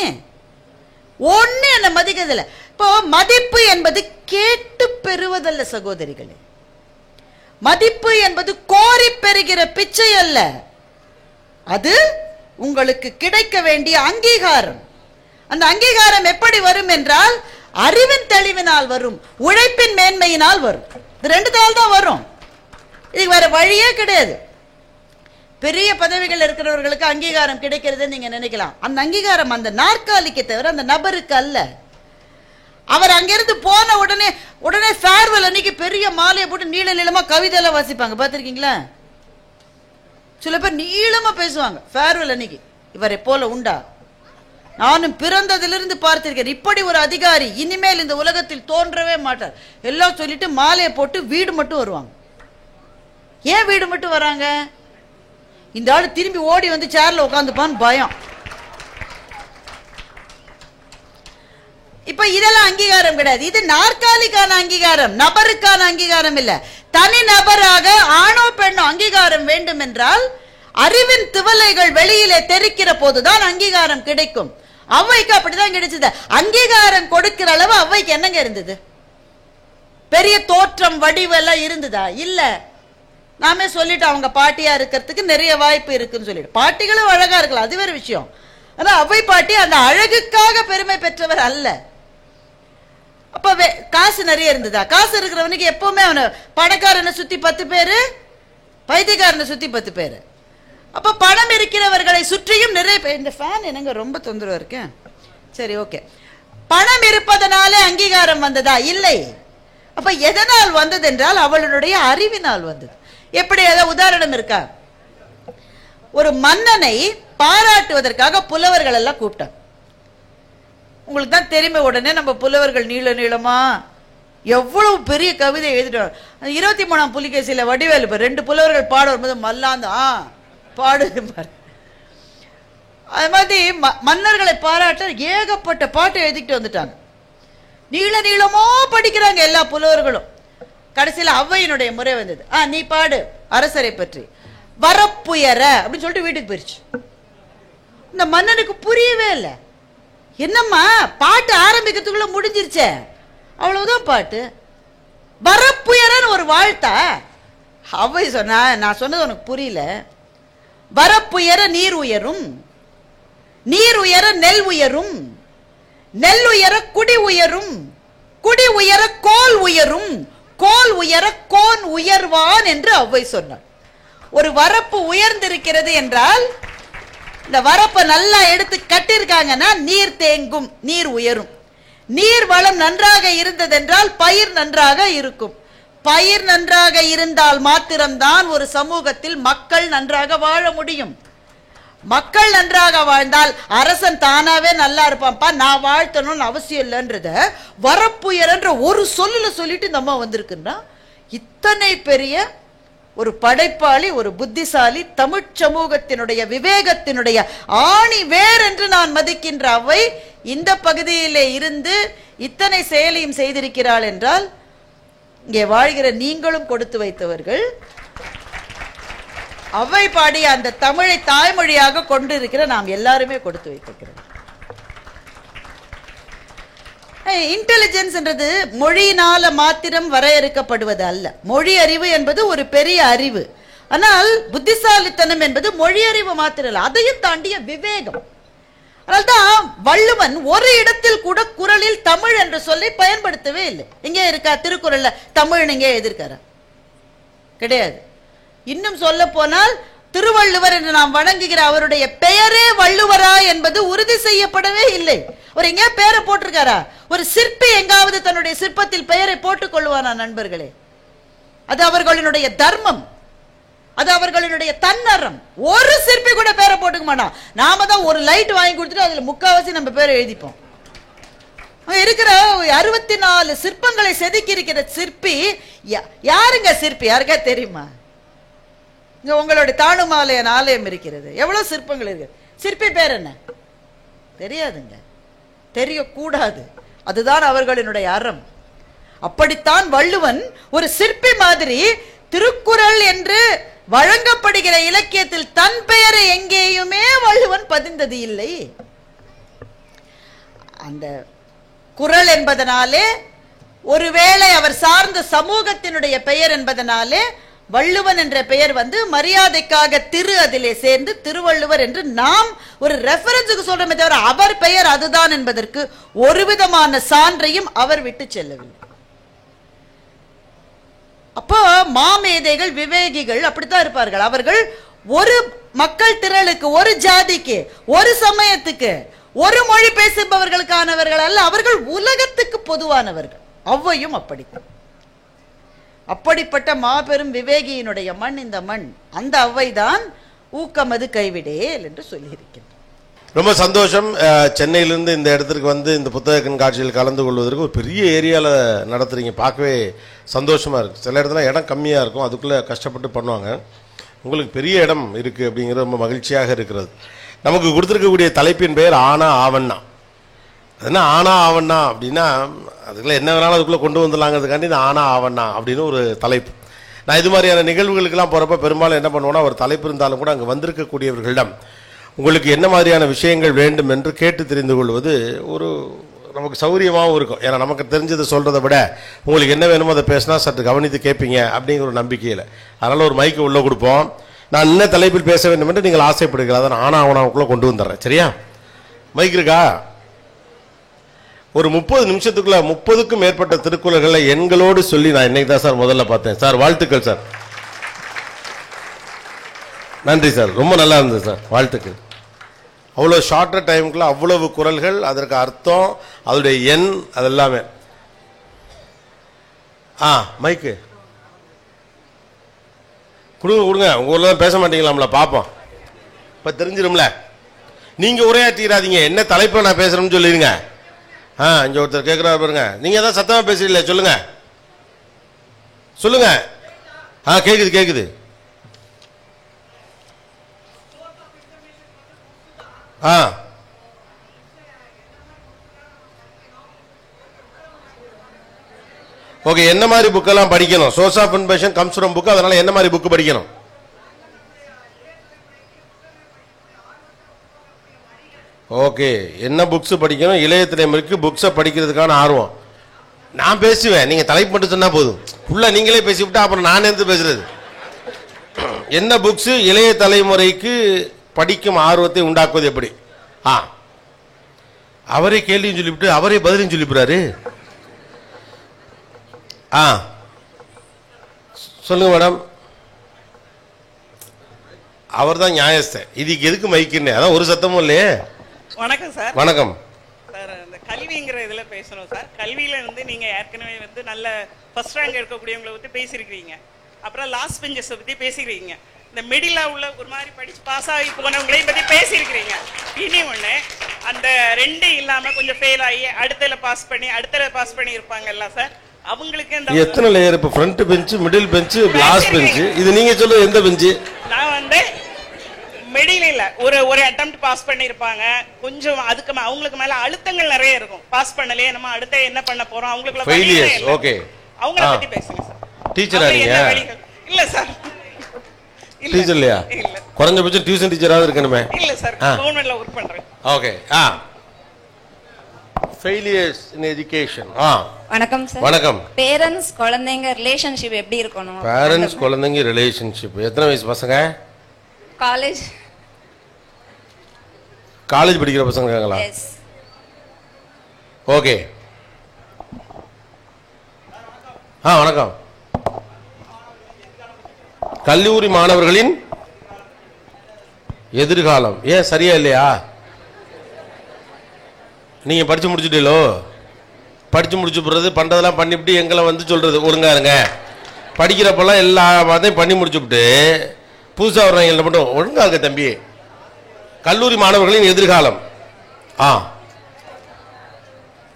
ஒண்ணு என்ன மதிக்கிறதில்ல. இப்போ மதிப்பு என்பது கேட்டு பெறுவதல்ல சகோதரிகளே. மதிப்பு என்பது கோரி பெறுகிற பிச்சை அல்ல. அது உங்களுக்கு கிடைக்க வேண்டிய அங்கீகாரம். அந்த அங்கீகாரம் எப்படி வரும் என்றால் அறிவின் தெளிவினால் வரும், உழைப்பின் மேன்மையினால் வரும். இது ரெண்டு நாள் தான் வரும். இதுக்கு வேற வழியே கிடையாது. பெரிய பதவிகள் இருக்கிறவர்களுக்கு அங்கீகாரம் கிடைக்கிறது நீங்க நினைக்கலாம். அந்த அங்கீகாரம் அந்த நாற்காலிக்கு தவிர அந்த நபருக்கு அல்ல. அவர் அங்கிருந்து போன உடனே ஃபேர்வெல் அன்னைக்கு பெரிய மாலையை போட்டு நீள நீளமா கவிதை எல்லாம் வாசிப்பாங்க, பார்த்திருக்கீங்களா? சில பேர் நீளமா பேசுவாங்க ஃபேர்வெல் அன்னைக்கு. இவரை போல உண்டா? நானும் பிறந்ததிலிருந்து பார்த்திருக்கேன். இப்படி ஒரு அதிகாரி இனிமேல் இந்த உலகத்தில் தோன்றவே மாட்டார் எல்லாம் சொல்லிட்டு மாலையை போட்டு வீடு மட்டும் வருவாங்க. ஏன் வீடு மட்டும் வராங்க? இந்த ஆளு திரும்பி ஓடி வந்து சேர்ல உட்காந்துப்பான்னு பயம். இப்ப இதெல்லாம் அங்கீகாரம் கிடையாது. இது நாற்காலிக்கான அங்கீகாரம், நபருக்கான அங்கீகாரம் இல்ல. தனி நபராக ஆணோ பெண்ணோ அங்கீகாரம் வேண்டும் என்றால் அறிவின் திவலைகள் வெளியிலே தெரிக்கிற போதுதான் அங்கீகாரம் கிடைக்கும். அவ்வைக்கு அப்படிதான் கிடைச்சது. அங்கீகாரம் கொடுக்கிற அளவு அவ்வைக்கு என்னங்க இருந்தது? பெரிய தோற்றம் வடிவெல்லாம் இருந்ததா? இல்ல. நாமே சொல்லிட்டு அவங்க பாட்டியா இருக்கிறதுக்கு நிறைய வாய்ப்பு இருக்குன்னு சொல்லிட்டு, பாட்டிகளும் அழகா இருக்கலாம், அது வேற விஷயம். ஆனா அவ்வை பாட்டி அந்த அழகுக்காக பெருமை பெற்றவர் அல்ல. அப்ப காசு நிறைய இருந்ததா? காசு இருக்கிறவனுக்கு எப்பவுமே அவன பணக்காரனை சுத்தி 10 பேரு, பைத்தியக்காரனை சுத்தி 10 பேரு. அப்ப பணம் இருக்கிறவர்களை சுற்றியும் நிறைய பேர். இந்த ஃபேன் என்னங்க ரொம்ப தொந்தரவு இருக்கேன். சரி, ஓகே. பணம் இருப்பதனாலே அங்கீகாரம் வந்ததா? இல்லை. அப்ப எதனால் வந்தது என்றால் அவளுடைய அறிவினால் வந்தது. எப்படி? ஏதாவது உதாரணம் இருக்கா? ஒரு மன்னனை பாராட்டுவதற்காக புலவர்கள் எல்லாம் கூப்பிட்டாங்க. உங்களுக்கு தான் தெரியுமே, உடனே நம்ம புலவர்கள் நீள நீளமா எவ்வளவு பெரிய கவிதை எழுதிட்டாங்க. 23ஆம் புலிகேசியில வடிவேலு 2 புலவர்கள் பாட வரும்போது மல்லாந்து பாடு. அது மாதிரி மன்னர்களை பாராட்ட ஏகப்பட்ட பாட்டு எழுதிக்கிட்டு வந்துட்டாங்க. நீள நீளமோ படிக்கிறாங்க எல்லா புலவர்களும். கடைசியில் ஔவையினுடைய முறை வந்தது. நீ பாடு அரசரை பற்றி. வரப்புயர அப்படின்னு சொல்லிட்டு வீட்டுக்கு போயிடுச்சு. இந்த மன்னனுக்கு புரியவே இல்லை. என்னம்மா பாட்டு ஆரம்பிக்கிறதுக்குள்ள முடிஞ்சிருச்சே, அவ்வளவுதான் பாட்டு. வரப்புயரன்னு ஒரு வாழ்த்தா? ஔவை சொன்னா, நான் சொன்னது உனக்கு புரியல. வரப்புயர நீர் உயரும், நீர் உயர நெல் உயரும், நெல் உயர குடி உயரும், குடி உயர கோல் உயரும், கோல் உயர கோன் உயர்வான் என்று ஔவை சொன்னார். ஒரு வரப்பு உயர்ந்திருக்கிறது என்றால் இந்த வரப்பை நல்லா எடுத்து கட்டியிருக்காங்கன்னா நீர் தேங்கும், நீர் உயரும். நீர் வளம் நன்றாக இருந்ததென்றால் பயிர் நன்றாக இருக்கும். பயிர் நன்றாக இருந்தால் மாத்திரம்தான் ஒரு சமூகத்தில் மக்கள் நன்றாக வாழ முடியும். மக்கள் நன்றாக வாழ்ந்தால் அரசன் தானாவே நல்லா இருப்பான்ப்பா, நான் வாழ்த்தணும்னு அவசியம் இல்லைன்றத வரப்புயர் என்ற ஒரு சொல்லுல சொல்லிட்டு இந்த அம்மா வந்திருக்குன்னா, இத்தனை பெரிய ஒரு படைப்பாளி, ஒரு புத்திசாலி, தமிழ் சமூகத்தினுடைய விவேகத்தினுடைய ஆணி வேர் என்று நான் மதிக்கின்ற அவை இந்த பகுதியிலே இருந்து இத்தனை செயலையும் செய்திருக்கிறாள் என்றால், இங்கே வாழ்கிற நீங்களும் கொடுத்து வைத்தவர்கள். அவை பாடிய அந்த தமிழை தாய்மொழியாக கொண்டு இருக்கிற நாம் எல்லாருமே கொடுத்து வைத்திருக்கிறோம். இன்டெலிஜென்ஸ் என்றது மொழியினால மாத்திரம் வரையறுக்கப்படுவது அல்ல. மொழி அறிவு என்பது ஒரு பெரிய அறிவு. ஆனால் புத்திசாலித்தனம் என்பது மொழி அறிவு மாத்திரம் அல்ல, அதையும் தாண்டிய விவேகம். அதனால்தான் வள்ளுவன் ஒரு இடத்தில் கூட குறளில் தமிழ் என்ற சொல்லை பயன்படுத்தவே இல்லை. இங்கே இருக்கா திருக்குறள்ல தமிழ் இங்கே எதிர்க்கார கிடையாது. இன்னும் சொல்ல போனால் திருவள்ளுவர் என்று நாம் வணங்குகிற அவருடைய பெயரே வள்ளுவரா என்பது உறுதி செய்யப்படவே இல்லை. ஒரு எங்க பெயரை போட்டிருக்காரா? ஒரு சிற்பி எங்காவது தன்னுடைய சிற்பத்தில் பெயரை போட்டுக் கொள்வானா? நண்பர்களே, அது அவர்களுடைய தர்மம், அது அவர்களுடைய தன்னறம். ஒரு சிற்பி கூட பேரை போட்டுக்க மாட்டான். நாம தான் ஒரு லைட் வாங்கி கொடுத்துட்டு அதுல முக்காவாசி நம்ம பேரை எழுதிப்போம். இருக்கிற 64 சிற்பங்களை செதுக்கி இருக்கிற சிற்பி யாருங்க? சிற்பி யாருக்கா தெரியுமா? இங்க உங்களுடைய தானுமாலயன் ஆலயம் இருக்கிறது, எவ்வளவு சிற்பங்கள் இருக்கு. சிற்பி பேர் என்ன தெரியாதுங்க, தெரியக்கூடாது. அதுதான் அவர்களினுடைய அறம். அப்படித்தான் வள்ளுவன் ஒரு சிற்பி மாதிரி திருக்குறள் என்று வழங்கப்படுகிற இலக்கியத்தில் தன் பெயரை எங்கேயுமே வள்ளுவன் பதிந்தது இல்லை. அந்த குறள் என்பதனாலே, ஒருவேளை அவர் சார்ந்த சமூகத்தினுடைய பெயர் என்பதனாலே வள்ளுவன் என்ற பெயர் மரியாதைக்காக திரு அதிலே சேர்ந்து திருவள்ளுவர் என்று நாம் ஒரு ரெஃபரன்ஸுக்கு சொல்றோமே தவிர அவர் பெயர் அதுதான் என்பதற்கு ஒரு விதமான சான்றையும் அவர் விட்டு செல்லவில்லை. அப்போ மாமேதைகள், விவேகிகள் அப்படித்தான் இருப்பார்கள். அவர்கள் ஒரு மக்கள் திரளுக்கு, ஒரு ஜாதிக்கு, ஒரு சமயத்துக்கு, ஒரு மொழி பேசுபவர்களுக்கானவர்கள் அல்ல, அவர்கள் உலகத்துக்கு பொதுவானவர்கள். ஔவையும் அப்படித்தான். அப்படிப்பட்ட மாபெரும் விவேகியினுடைய மண் இந்த மண். அந்த ஔவைதான் ஊக்கமது கைவிடேல் என்று சொல்லியிருக்கின்றனர். ரொம்ப சந்தோஷம். சென்னையிலிருந்து இந்த இடத்துக்கு இந்த புத்தக கண்காட்சியில் கலந்து கொள்வதற்கு ஒரு பெரிய ஏரியாவில் நடத்துறீங்க. பார்க்கவே சந்தோஷமா இருக்கு. சில இடத்துல இடம் கம்மியாக இருக்கும், அதுக்குள்ளே கஷ்டப்பட்டு பண்ணுவாங்க. உங்களுக்கு பெரிய இடம் இருக்குது அப்படிங்கிறது ரொம்ப மகிழ்ச்சியாக இருக்கிறது. நமக்கு கொடுத்துருக்கக்கூடிய தலைப்பின் பெயர் ஆனா ஆவண்ணா. அது என்ன ஆனா ஆவண்ணா அப்படின்னா, அதுக்குள்ளே என்ன வேணாலும் அதுக்குள்ளே கொண்டு வந்துடலாங்கிறதுக்காண்டி இந்த ஆனா ஆவண்ணா அப்படின்னு ஒரு தலைப்பு. நான் இது மாதிரியான நிகழ்வுகளுக்கெல்லாம் போகிறப்ப பெரும்பாலும் என்ன பண்ணுவோன்னா, ஒரு தலைப்பு இருந்தாலும் கூட அங்கே வந்திருக்கக்கூடியவர்களிடம் உங்களுக்கு என்ன மாதிரியான விஷயங்கள் வேண்டும் என்று கேட்டு தெரிந்து கொள்வது ஒரு நமக்கு சௌரியமாகவும் இருக்கும். ஏன்னா நமக்கு தெரிஞ்சதை சொல்கிறத விட உங்களுக்கு என்ன வேணுமோ அதை பேசினா சற்று கவனித்து கேட்பீங்க அப்படிங்கிற ஒரு நம்பிக்கையில். அதனால் ஒரு மைக்கு உள்ளே கொடுப்போம். நான் என்ன தலைப்பில் பேச வேண்டும் என்று நீங்கள் ஆசைப்படுகிறீர்கள், அதை நான் ஆனாவுக்குள்ளே கொண்டு வந்துடுறேன். சரியா? மைக் இருக்கா? ஒரு 30 நிமிஷத்துக்குள்ள 30க்கும் மேற்பட்ட திருக்குறள்களை எண்களோடு சொல்லி நான் இன்னைக்கு தான் சார் முதல்ல பார்த்தேன். சார் வாழ்த்துக்கள் சார். நன்றி சார், ரொம்ப நல்லா இருந்தது சார், வாழ்த்துக்கள். அவ்வளோ ஷார்ட்டர் டைமுக்குள்ள அவ்வளவு குறள்கள், அதற்கு அர்த்தம், அதோடைய எண், அதெல்லாமே. மைக்கு கொடுங்க கொடுங்க. உங்க ஊர்ல பேச மாட்டீங்களாம்ல, பார்ப்போம். இப்ப தெரிஞ்சிரும்ல. நீங்க உரையாற்றிடாதீங்க, என்ன தலைப்பை நான் பேசுறேன்னு சொல்லிருங்க. இங்க ஒருத்தர் கேட்கிறாரு பாருங்க, நீங்க தான் சத்தமா பேசுறீங்களே, சொல்லுங்க சொல்லுங்க. கேக்குது கேக்குது. ஓகே, என்ன மாதிரி புக்கெல்லாம் படிக்கணும்? Source of information comes from book. அதனால என்ன மாதிரி புக் படிக்கணும்? ஓகே, என்ன புக்ஸ் படிக்கணும்? இளைய தலைமுறைக்கு புக்ஸை படிக்கிறதுக்கான ஆர்வம். நான் பேசுவேன், நீங்க தலைப்பு மட்டும் சொன்னா போதும். ஃபுல்லா நீங்களே பேசிவிட்டா அப்புறம் நான் எந்த பேசுறது? என்ன புக்ஸ் இளைய தலைமுறைக்கு படிக்கும் ஆர்வத்தை உண்டாக்குவது எப்படி? அவரே கேள்வியும் சொல்லிவிட்டு அவரே பதிலையும் சொல்லிவிடுறாரு. சொல்லுங்க மேடம். அவர் தான் நியாயஸ்தன். இதுக்கு எதுக்கு மைக்குன்னு அதான் ஒரு சத்தமும் இல்லையே. வணக்கம் சார். வணக்கம் சார், இந்த கல்விங்கிற இதில் பேசணும் சார். கல்வியில் வந்து நீங்கள் ஏற்கனவே வந்து நல்ல ஃபர்ஸ்ட் ரேங்க் எடுக்கக்கூடியவங்களை பற்றி பேசியிருக்கிறீங்க. அப்புறம் லாஸ்ட் பெஞ்சஸை பற்றி பேசிக்கிறீங்க. இந்த மிடில் உள்ள ஒரு மாதிரி படித்து பாஸ் ஆகி போனவங்களையும் பற்றி பேசியிருக்கிறீங்க. இனி ஒன்று, அந்த ரெண்டு இல்லாமல் கொஞ்சம் ஃபெயில் ஆகி அடுத்தல பாஸ் பண்ணி இருப்பாங்கல்ல சார், அவங்களுக்கு இந்த எத்தனை லேயர்? இப்போ front bench, middle bench, last bench. இது நீங்க சொல்லுங்க எந்த பெஞ்ச்? நான் வந்து மிடில் இல்ல, ஒரு அட்டெம்ப்ட் பாஸ் பண்ணிருப்பாங்க. கொஞ்சம் அதுக்கு அவங்களுக்கு மேல அழுத்தங்கள் நிறைய இருக்கும். பாஸ் பண்ணலையே, நம்ம அடுத்து என்ன பண்ண போறோம், அவங்களுக்கு ஃபெயிலியர்ஸ். ஓகே, அவங்கள பத்தி பேசுங்க சார். டீச்சரா நீங்க? இல்ல சார், டீச்சர் இல்லையா? குறைஞ்சபட்சம் டியூஷன் டீச்சராவது இருக்கணுமே. இல்ல சார், கவர்மெண்ட்ல வர்க் பண்றேன். ஓகே. Failures in education. வணக்கம் சார். வணக்கம். பேரண்ட்ஸ் குழந்தைங்க ரிலேஷன்ஷிப் எப்படி இருக்கணும்? பேரண்ட்ஸ் குழந்தைங்க ரிலேஷன்ஷிப். எத்தனை வயசு பசங்க? காலேஜ் படிக்கிற பசங்க இருக்காங்களா? ஓகே. வணக்கம். கல்லூரி மாணவர்களின் எதிர்காலம் ஏன் சரியா இல்லையா? நீங்க படிச்சு முடிச்சுட்டீங்களோ? படிச்சு முடிச்சு போறது பண்றதெல்லாம் பண்ணிவிட்டு எங்களை வந்து சொல்றது ஒழுங்கா இருங்க. படிக்கிறப்பெல்லாம் எல்லா அதையும் பண்ணி முடிச்சுட்டு புதுசாக வர்றவங்க மட்டும் ஒழுங்கா இருக்க தம்பி. கல்லூரி மாணவர்களின் எதிர்காலம்.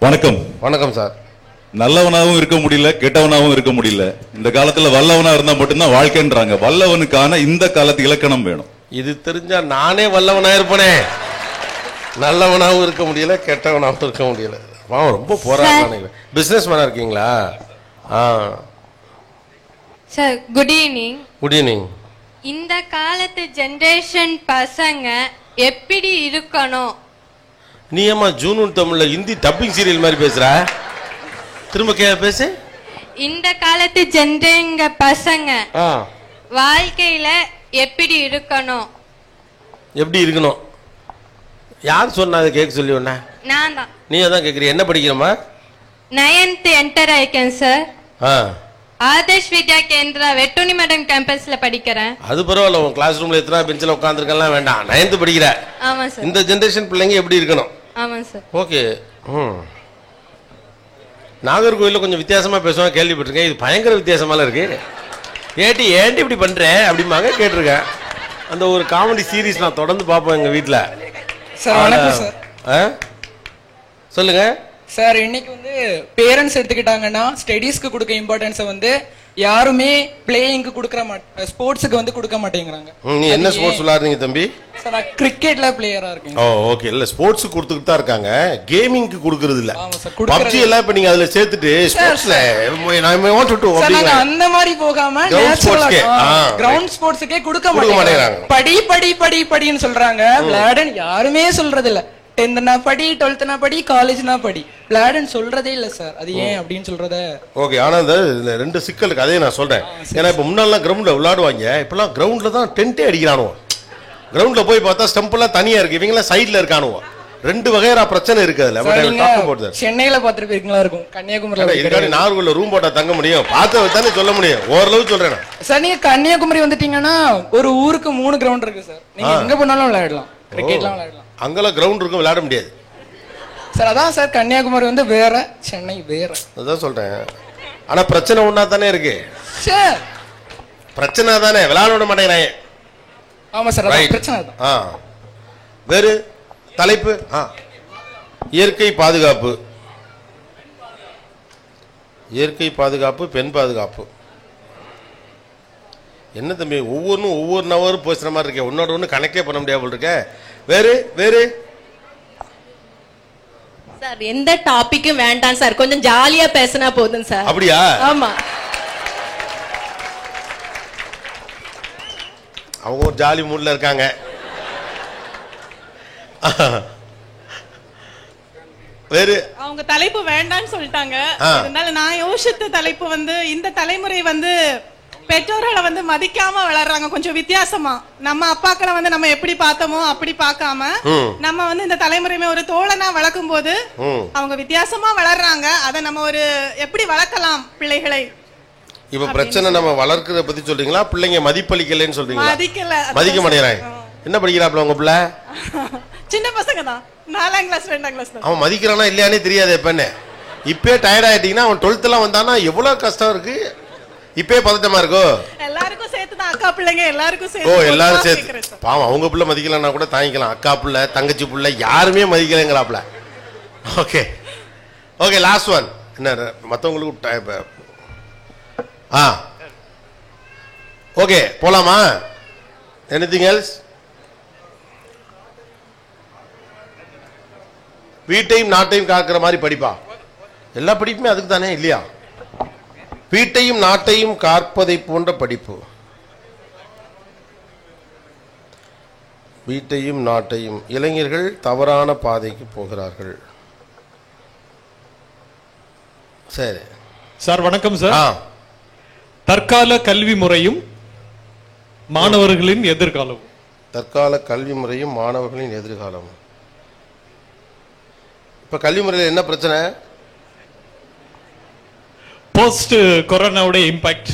வணக்கம். வணக்கம் சார். நல்லவனாகவும் இருக்க முடியல, கெட்டவனாகவும் இருக்க முடியல. இந்த காலத்துல வல்லவனா இருந்தா மட்டும்தான் வாழ்க்கைன்றாங்க. வல்லவனுக்கான இந்த காலத்து இலக்கணம் வேணும். இது தெரிஞ்சா நானே வல்லவனா இருப்பனே. நல்லவனாகவும் இருக்க முடியல, கெட்டவனாகவும் இருக்க முடியல. ரொம்ப போராட்டம். பிசினஸ் மேனா இருக்கீங்களா? Sir, good evening. Good evening. இந்த காலத்து ஜெனரேஷன் பசங்க எப்படி இருக்கணும்? நீ ஏமா ஜூன் தமிழ்ல ஹிந்தி டப்பிங் சீரியல் மாதிரி பேசுற? திரும்ப பேசு. இந்த காலத்து ஜெனரேங்க பசங்க வாழ்க்கையில எப்படி இருக்கணும்? எப்படி இருக்கணும்? யார் சொன்னா அதை கேட்க சொல்லி? ஒண்ணா நான் தான். நீ அதான் கேட்குறீ. என்ன படிக்கிறமா? 9th என்டர் ஆயிக்கேன் சார். ஆதர்ஷ் வித்யா கேந்திரா வெட்டுனி மேடம் கேம்பஸ்ல படிக்கிறேன். அது பரவாயில்ல. உன் கிளாஸ் ரூம்ல எத்தனை பெஞ்சில் உட்காந்துருக்கலாம் வேண்டாம். 9th படிக்கிற. ஆமா சார். இந்த ஜெனரேஷன் பிள்ளைங்க எப்படி இருக்கணும்? ஆமா சார். ஓகே. நாகர்கோவிலில் கொஞ்சம் வித்தியாசமா பேசுவாங்க, கேள்விப்பட்டிருக்கேன். இது பயங்கர வித்தியாசமால இருக்கு. ஏன்டி இப்படி பண்ற அப்படிம்பாங்க, கேட்டிருக்கேன். அந்த ஒரு காமெடி சீரீஸ் நான் தொடர்ந்து பார்ப்போம் எங்க வீட்டில். சார் வணக்கம் சார். சொல்லுங்க சார். இன்னைக்கு வந்து பேரண்ட்ஸ் எடுத்துக்கிட்டாங்கன்னா ஸ்டடீஸ்க்கு கொடுக்க இம்பார்ட்டன்ஸை வந்து யாருமே பிளேயிங்க்கு கொடுக்கற ஸ்போர்ட்ஸுக்கு வந்து கொடுக்க மாட்டேங்கிறாங்க. நீ என்ன ஸ்போர்ட்ஸ் விளையாடுறீங்க தம்பி? சார், நான் கிரிக்கெட்ல பிளேயரா இருக்கேன். ஓகே. இல்ல ஸ்போர்ட்ஸ் கொடுத்துட்டு தான் இருக்காங்க, கேமிங்க்கு கொடுக்கறது இல்ல. ஆமா சார். PUBG எல்லாம் இப்ப நீங்க அதுல சேர்த்துட்டு ஸ்போர்ட்ஸ்ல I want to சார், நாங்க அந்த மாதிரி போகாம கிரவுண்ட் ஸ்போர்ட்ஸ்க்கே கொடுக்க மாட்டேங்கிறாங்க. படி படி படி படின்னு சொல்றாங்க. விளையாடுன்னு யாருமே சொல்றது இல்ல. 10th படி, 12th படி, காலேஜ்னா படி. விளையாடுன்னு சொல்றதே இல்ல சார். அது ஏன் அப்படின்னு சொல்றத. ஓகே. ஆனா இந்த ரெண்டு சிக்கல் இருக்கு, அதே நான் சொல்றேன். ஏன்னா இப்ப முன்னாலாம் கிரவுண்ட்ல விளையாடுவாங்க, இப்பெல்லாம் கிரவுண்ட்ல தான் டென்ட்டே அடிக்கிறானுவோ. கிரவுண்ட்ல போய் பார்த்தா ஸ்டம்ப் எல்லாம் தனியா இருக்கு, இவங்க எல்லாம் சைடுல இருக்கானுவோ. ரெண்டு வகையான பிரச்சனை இருக்கு அதுல. சென்னையில பாத்துருப்பீங்களா இருக்கும், கன்னியாகுமரி நாகர்கோவில்ல ரூம் போட்டா தங்க முடியும்? பார்த்து தானே சொல்ல முடியும். ஓரளவு சொல்றேன் சார். நீங்க கன்னியாகுமரி வந்துட்டீங்கன்னா ஒரு ஊருக்கு 3 கிரவுண்ட் இருக்கு சார். நீங்க எங்க போனாலும் விளையாடலாம், கிரிக்கெட்லாம் விளையாடலாம். அங்கெல்லாம் கிரவுண்ட் இருக்கும், விளையாட முடியாது சார். அதான் சார், கன்னியாகுமரி வந்து வேற, சென்னை வேற. அதான் சொல்றேன். ஆனா பிரச்சனை ஒன்னா தானே இருக்கு சார். பிரச்சனை தானே, விளையாட விட மாட்டேங்கிறாங்க. ஆமா சார், Right. பிரச்சனை தான். வேறு தலைப்பு இயற்கை பாதுகாப்பு. இயற்கை பாதுகாப்பு, பெண் பாதுகாப்பு. என்ன தம்பி ஒவ்வொன்றும் ஒவ்வொரு நவரும் பேசுற மாதிரி இருக்கே, ஒன்னோட ஒன்று கணக்கே பண்ண முடியாமல் இருக்க. வேறு வேறு சார் எந்த டாபிக்கும் வேண்டாம் சார், கொஞ்சம் ஜாலியா பேசினா போதும் சார். அப்படியா? ஆமா, அவங்க ஒரு ஜாலி மூட்ல இருக்காங்க. வேறு அவங்க தலைப்பு வேண்டான்னு சொல்லிட்டாங்க. அதனால நான் யோசித்த தலைப்பு வந்து இந்த தலைமுறை வந்து பெற்றோர்களை வந்து மதிக்காம வளர்றாங்க, கொஞ்சம் வித்தியாசமா. நம்ம அப்பாக்களை வந்து நம்ம எப்படி பார்த்தோமோ அப்படி பார்க்காம நம்ம வந்து இந்த தலைமுறையுமே ஒரு தோழனா வளர்க்கும் போது அவங்க வித்தியாசமா வளர்றாங்க. அதை நம்ம ஒரு எப்படி வளர்க்கலாம் பிள்ளைகளை. இப்ப பிரச்சனை நம்ம வளர்க்கறத பத்தி சொல்றீங்களா, பிள்ளைங்க மதிப்பளிக்கலன்னு சொல்றீங்களா? மதிக்க மாட்டேங்கிறாங்க. என்ன படிக்கிறாப்ல உங்க பிள்ளை? சின்ன பசங்க தான், 4ஆம் கிளாஸ் 2ஆம் கிளாஸ். அவன் மதிக்கிறானா இல்லையானே தெரியாது. எப்பன்னு இப்பே டயர்ட் ஆயிட்டீங்கன்னா அவன் 12th எல்லாம் வந்தானா எவ்வளவு கஷ்டம் இருக்கு. இப்பே பதட்டமா இருக்கோ? எல்லாருக்கும் சேர்த்து தான், அக்கா பிள்ளைங்க எல்லாருக்கும் சேர்த்து. ஓ, எல்லாரும் சேர்த்து. பாவம் அவங்க பிள்ளை மதிக்கலன்னா கூட தாங்கிக்கலாம். அக்கா பிள்ளை, தங்கச்சி பிள்ளை யாருமே மதிக்கலங்களாப்ல. Okay okay, last one. என்ன மற்றவங்களுக்கு ஓகே போலாமா? Anything else? வீட்டையும் நாட்டையும் காக்கிற மாதிரி படிப்பா? எல்லா படிப்புமே அதுக்கு தானே இல்லையா? வீட்டையும் நாட்டையும் காப்பதை போன்ற படிப்பு. வீட்டையும் நாட்டையும். இளைஞர்கள் தவறான பாதைக்கு போகிறார்கள். சரி சார், வணக்கம் சார். தற்கால கல்வி முறையும் மாணவர்களின் எதிர்காலம். தற்கால கல்வி முறையும் மாணவர்களின் எதிர்காலம். இப்ப கல்வி முறையில் என்ன பிரச்சனை? போஸ்ட் கொரோனாவுடைய இம்பாக்ட்.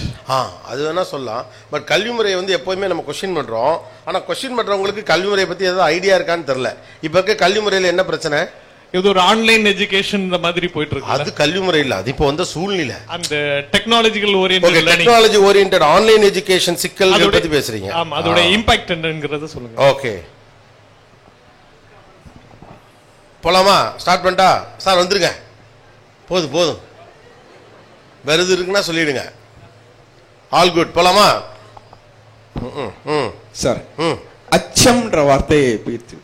அது வேணா சொல்லலாம். பட் கல்வி முறையை வந்து எப்போதுமே நம்ம கொஸ்டின் பண்றோம். ஆனா கொஸ்டின் பண்றவங்களுக்கு கல்வி முறையை பத்தி ஏதாவது ஐடியா இருக்கான்னு தெரியல. இப்ப இருக்க கல்வி முறையில என்ன பிரச்சனை? இது ஒரு ஆன்லைன் எஜுகேஷன் மாதிரி போயிட்டு இருக்கு. அது கல்வி முறை இல்ல, அது இப்போ வந்து சூழ்நிலை. அந்த technological oriented technology oriented online education சிக்கல்கள் பத்தி பேசுறீங்க. ஆமா, அதோட இம்பாக்ட் என்னங்கறத சொல்லுங்க. ஓகே போலாமா? ஸ்டார்ட் பண்ணிட்டா? சார் வந்துருங்க. போதும் போதும், வருது இருக்குன்னா சொல்லிடுங்க. ஆல் குட், போலாமா? சார், அச்சம்ன்ற வார்த்தையை பிரித்து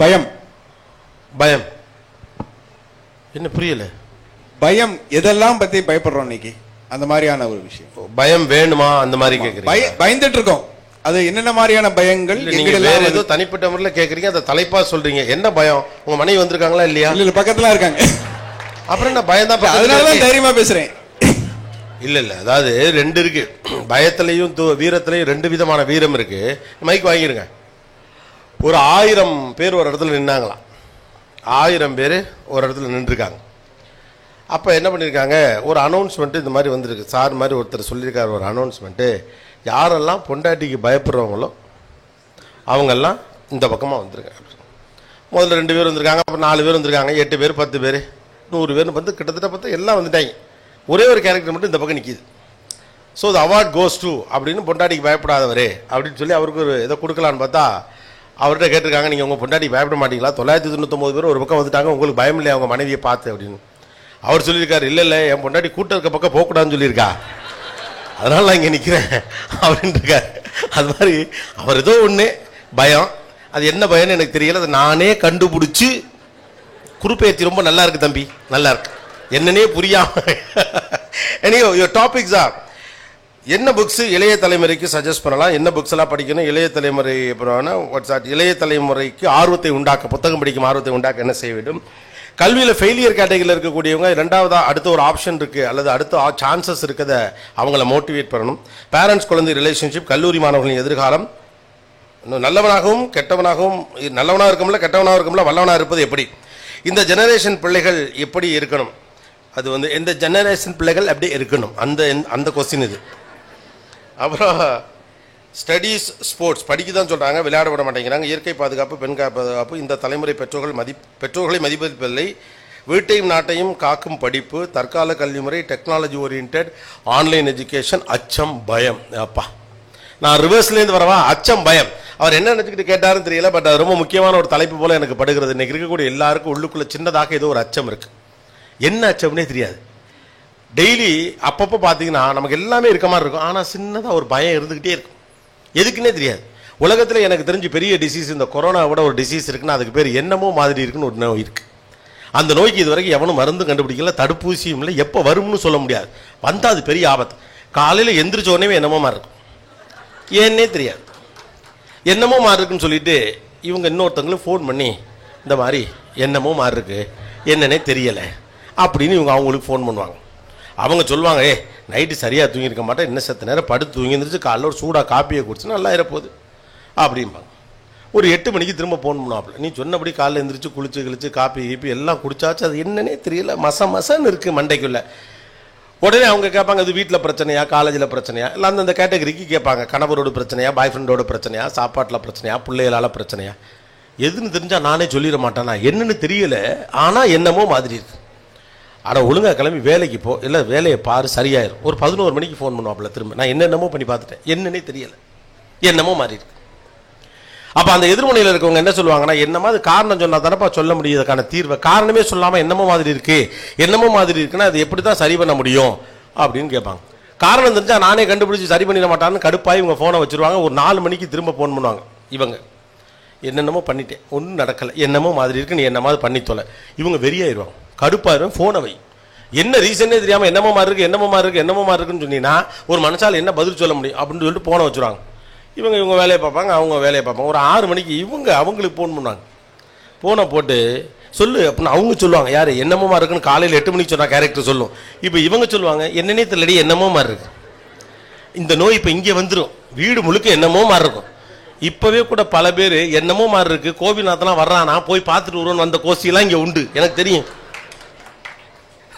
பயம். பயம் என்ன புரியல? பயம் எதெல்லாம் பத்தி பயப்படுறோம் இன்னைக்கு, அந்த மாதிரியான ஒரு விஷயம். பயம் வேணுமா அந்த மாதிரி கேக்குறீங்க? பயந்துட்டு இருக்கோம். அது என்னென்ன மாதிரியான பயங்கள்? நீங்க வேற ஏதோ தனிப்பட்ட முறையில கேக்குறீங்க, அதை தலைப்பா சொல்றீங்க. என்ன பயம்? உங்க மனைவி வந்திருக்காங்களா இல்லையா? இல்ல, பக்கத்துல இருக்காங்க. அப்புறம் என்ன பயம் தான்? அதனாலதான் தைரியமா பேசுறேன். இல்ல இல்ல, அதாவது ரெண்டு இருக்கு. பயத்திலையும் வீரத்திலையும் ரெண்டு விதமான வீரம் இருக்கு. மைக் வாங்கிருங்க. ஒரு 1000 பேர் ஒரு இடத்துல நின்னாங்களாம். 1000 பேர் ஒரு இடத்துல நின்றுருக்காங்க. அப்போ என்ன பண்ணியிருக்காங்க, ஒரு அனௌன்ஸ்மெண்ட்டு இந்த மாதிரி வந்திருக்கு. சார் மாதிரி ஒருத்தர் சொல்லியிருக்காரு ஒரு அனௌன்ஸ்மெண்ட்டு, யாரெல்லாம் பொண்டாட்டிக்கு பயப்படுறவங்களோ அவங்கெல்லாம் இந்த பக்கமாக வந்துருங்க. முதல்ல 2 பேர் வந்திருக்காங்க, அப்புறம் 4 பேர் வந்திருக்காங்க, 8 பேர், 10 பேர், 100 பேர் வந்து கிட்டத்தட்ட பார்த்தா எல்லாம் வந்துட்டாங்க. ஒரே ஒரு கேரக்டர் மட்டும் இந்த பக்கம் நிற்கிது. So the award goes to அப்படின்னு பொண்டாட்டிக்கு பயப்படாதவரே அப்படின்னு சொல்லி அவருக்கு ஒரு இதை கொடுக்கலான்னு பார்த்தா அவர்கிட்ட கேட்டிருக்காங்க, நீங்கள் உங்கள் பொண்டாட்டிக்கு பயப்பட மாட்டீங்களா? 999 பேர் ஒரு பக்கம் வந்துட்டாங்க, உங்களுக்கு பயம் இல்லையா அவங்க மனைவியை பார்த்து அப்படின்னு. அவர் சொல்லியிருக்காரு, இல்லை இல்லை, என் பொண்டாட்டி கூட்டம் இருக்க பக்கம் போகக்கூடாதுன்னு சொல்லியிருக்கா, அதனால நான் இங்கே நிற்கிறேன் அப்படின்னு இருக்காரு. அது மாதிரி அவர் ஏதோ ஒன்று பயம், அது என்ன பயம்னு எனக்கு தெரியல, அதை நானே கண்டுபிடிச்சி குறுப்பேற்றி ரொம்ப நல்லா இருக்கு தம்பி, நல்லா இருக்கு, என்னன்னே புரியாம. Anyway, your topics are என்ன புக்ஸ் இளைய தலைமுறைக்கு சஜஸ்ட் பண்ணலாம், என்ன புக்ஸ் எல்லாம் படிக்கணும், இளைய தலைமுறை இளைய தலைமுறைக்கு ஆர்வத்தை உண்டாக்க, புத்தகம் படிக்கும் ஆர்வத்தை உண்டாக்க என்ன செய்ய வேண்டும், கல்வியில் ஃபெயிலியர் கேட்டகரியில் இருக்கக்கூடியவங்க ரெண்டாவதா அடுத்த ஒரு ஆப்ஷன் இருக்கு அல்லது அடுத்த சான்சஸ் இருக்கிறத அவங்கள மோட்டிவேட் பண்ணணும், பேரண்ட்ஸ் குழந்தை ரிலேஷன்ஷிப், கல்லூரி மாணவர்களின் எதிர்காலம், நல்லவனாகவும் கெட்டவனாகவும், நல்லவனாக இருக்கும்ல கெட்டவனாக இருக்கும்ல வல்லவனாக இருப்பது எப்படி, இந்த ஜெனரேஷன் பிள்ளைகள் எப்படி இருக்கணும், அது வந்து இந்த ஜெனரேஷன் பிள்ளைகள் அப்படி இருக்கணும், அந்த கொஸ்டின் இது. அப்புறம் ஸ்டடீஸ், ஸ்போர்ட்ஸ் படிக்க தான் சொல்கிறாங்க, விளையாட விட மாட்டேங்கிறாங்க, இயற்கை பாதுகாப்பு, பெண் பாதுகாப்பு, இந்த தலைமுறை பெற்றோர்களை மதிப்பதில்லை, வீட்டையும் நாட்டையும் காக்கும் படிப்பு, தற்கால கல்வி முறை, டெக்னாலஜி ஓரியன்ட், ஆன்லைன் எஜுகேஷன், அச்சம், பயம். அப்பா நான் ரிவர்ஸ்லேருந்து வரவா, அச்சம் பயம். அவர் என்ன நினச்சிக்கிட்டு கேட்டாருன்னு தெரியல, பட் அது ரொம்ப முக்கியமான ஒரு தலைப்பு போல எனக்கு படுகிறது. இன்னைக்கு இருக்கக்கூடிய எல்லாருக்கும் உள்ளுக்குள்ள சின்னதாக ஏதோ ஒரு அச்சம் இருக்கு. என்ன அச்சம்னே தெரியாது. டெய்லி அப்பப்போ பார்த்தீங்கன்னா நமக்கு எல்லாமே இருக்க மாதிரி இருக்கும், ஆனால் சின்னதாக ஒரு பயம் இருந்துக்கிட்டே இருக்கும். எதுக்குன்னே தெரியாது. உலகத்தில் எனக்கு தெரிஞ்சு பெரிய டிசீஸ் இந்த கொரோனாவோட ஒரு டிசீஸ் இருக்குன்னா அதுக்கு பேர் என்னமோ மாதிரி இருக்குன்னு ஒரு நோய் இருக்கு. அந்த நோய்க்கு இது வரைக்கும் எவனும் மருந்து கண்டுபிடிக்கல, தடுப்பூசியும் இல்லை, எப்போ வரும்னு சொல்ல முடியாது. வந்தால் அது பெரிய ஆபத்து. காலையில் எந்திரிச்ச உடனே என்னமோ மாதிரி இருக்கும், ஏன்னே தெரியாது. என்னமோ மாதிரி இருக்குன்னு சொல்லிட்டு இவங்க இன்னொருத்தவங்களும் ஃபோன் பண்ணி இந்த மாதிரி என்னமோ மாதிரி இருக்கு, என்னன்னே தெரியலை அப்படின்னு இவங்க அவங்களுக்கு ஃபோன் பண்ணுவாங்க. அவங்க சொல்லுவாங்க, நைட்டு சரியாக தூங்கியிருக்க மாட்டேன், இன்னும் சத்த நேரம் படுத்து தூங்கி இருந்துச்சு, காலைல ஒரு சூடாக காப்பியை குடிச்சு நல்லா இருப்போகுது அப்படிம்பாங்க. ஒரு 8 மணிக்கு திரும்ப ஃபோன் பண்ணுவாப்புல, நீ சொன்னபடி காலையில் எழுந்திரிச்சு குளிச்சு காப்பி கீப்பி எல்லாம் குடிச்சாச்சு, அது என்னன்னே தெரியல, மசன்னு இருக்குது மண்டைக்குள்ள. உடனே அவங்க கேட்பாங்க, அது வீட்டில் பிரச்சனையா, காலேஜில் பிரச்சனையா, இல்லை அந்தந்த கேட்டகரிக்கு கேட்பாங்க. கணவரோட பிரச்சனையா, பாய் ஃப்ரெண்டோட பிரச்சனையா, சாப்பாட்டில் பிரச்சனையா, பிள்ளைகளால் பிரச்சனையா, எதுன்னு தெரிஞ்சால் நானே சொல்லிட மாட்டேனா, என்னன்னு தெரியல, ஆனால் என்னமோ மாதிரி இருக்கு. ஆனால் ஒழுங்காக கிளம்பி வேலைக்கு போ, இல்லை வேலையை பாரு, சரியாயிரும். ஒரு 11 மணிக்கு ஃபோன் பண்ணுவாப்புல திரும்ப, நான் என்னென்னமோ பண்ணி பார்த்துட்டேன், என்னன்னே தெரியலை, என்னமோ மாதிரி இருக்கு. அப்போ அந்த எதிர்மனையில் இருக்கவங்க என்ன சொல்லுவாங்கன்னா, என்னமா அது காரணம் சொன்னா தானப்பா சொல்ல முடியும் அதுக்கான தீர்வை, காரணமே சொல்லாமல் என்னமோ மாதிரி இருக்கு, என்னமோ மாதிரி இருக்குன்னா அது எப்படி தான் சரி பண்ண முடியும் அப்படின்னு கேட்பாங்க. காரணம் தெரிஞ்சா நானே கண்டுபிடிச்சி சரி பண்ணிட மாட்டான்னு கடுப்பாக இவங்க ஃபோனை வச்சுருவாங்க. ஒரு 4 மணிக்கு திரும்ப ஃபோன் பண்ணுவாங்க. இவங்க என்னென்னமோ பண்ணிட்டேன், ஒன்றும் நடக்கலை, என்னமோ மாதிரி இருக்கு, நீ என்னமாவது பண்ணி தொலை. இவங்க வெறியாயிருவாங்க, கடுப்பாயிரும், ஃபோனை வை. என்ன ரீசனே தெரியாமல் என்னமோ மாதிரி இருக்கு, என்னமோ மாதிரி இருக்கு, என்னமோ மாதிரி இருக்குன்னு சொன்னீங்கன்னா ஒரு மனுஷால் என்ன பதில் சொல்ல முடியும் அப்படின்னு சொல்லிட்டு ஃபோனை வச்சுருவாங்க. இவங்க வேலையை பார்ப்பாங்க, அவங்க வேலையை பார்ப்பாங்க. ஒரு 6 மணிக்கு இவங்க அவங்களுக்கு ஃபோன் பண்ணுவாங்க. ஃபோனை போட்டு சொல்லு அப்படின்னு அவங்க சொல்லுவாங்க. யார் என்னமோ மாதிரி இருக்குன்னு காலையில் 8 மணிக்கு சொன்னால் கேரக்டர் சொல்லும். இப்போ இவங்க சொல்லுவாங்க, என்னன்னே தெரியலடி, என்னமோ மாதிரி இருக்கு. இந்த நோய் இப்போ இங்கே வந்துடும், வீடு முழுக்க என்னமோ மாதிரி இருக்கும். இப்போவே கூட பல பேர் என்னமோ மாதிரி இருக்கு, கோபிநாத்லாம் வர்றானா போய் பார்த்துட்டு வருவோன்னு வந்த கோஷ்டியெல்லாம் இங்கே உண்டு, எனக்கு தெரியும்.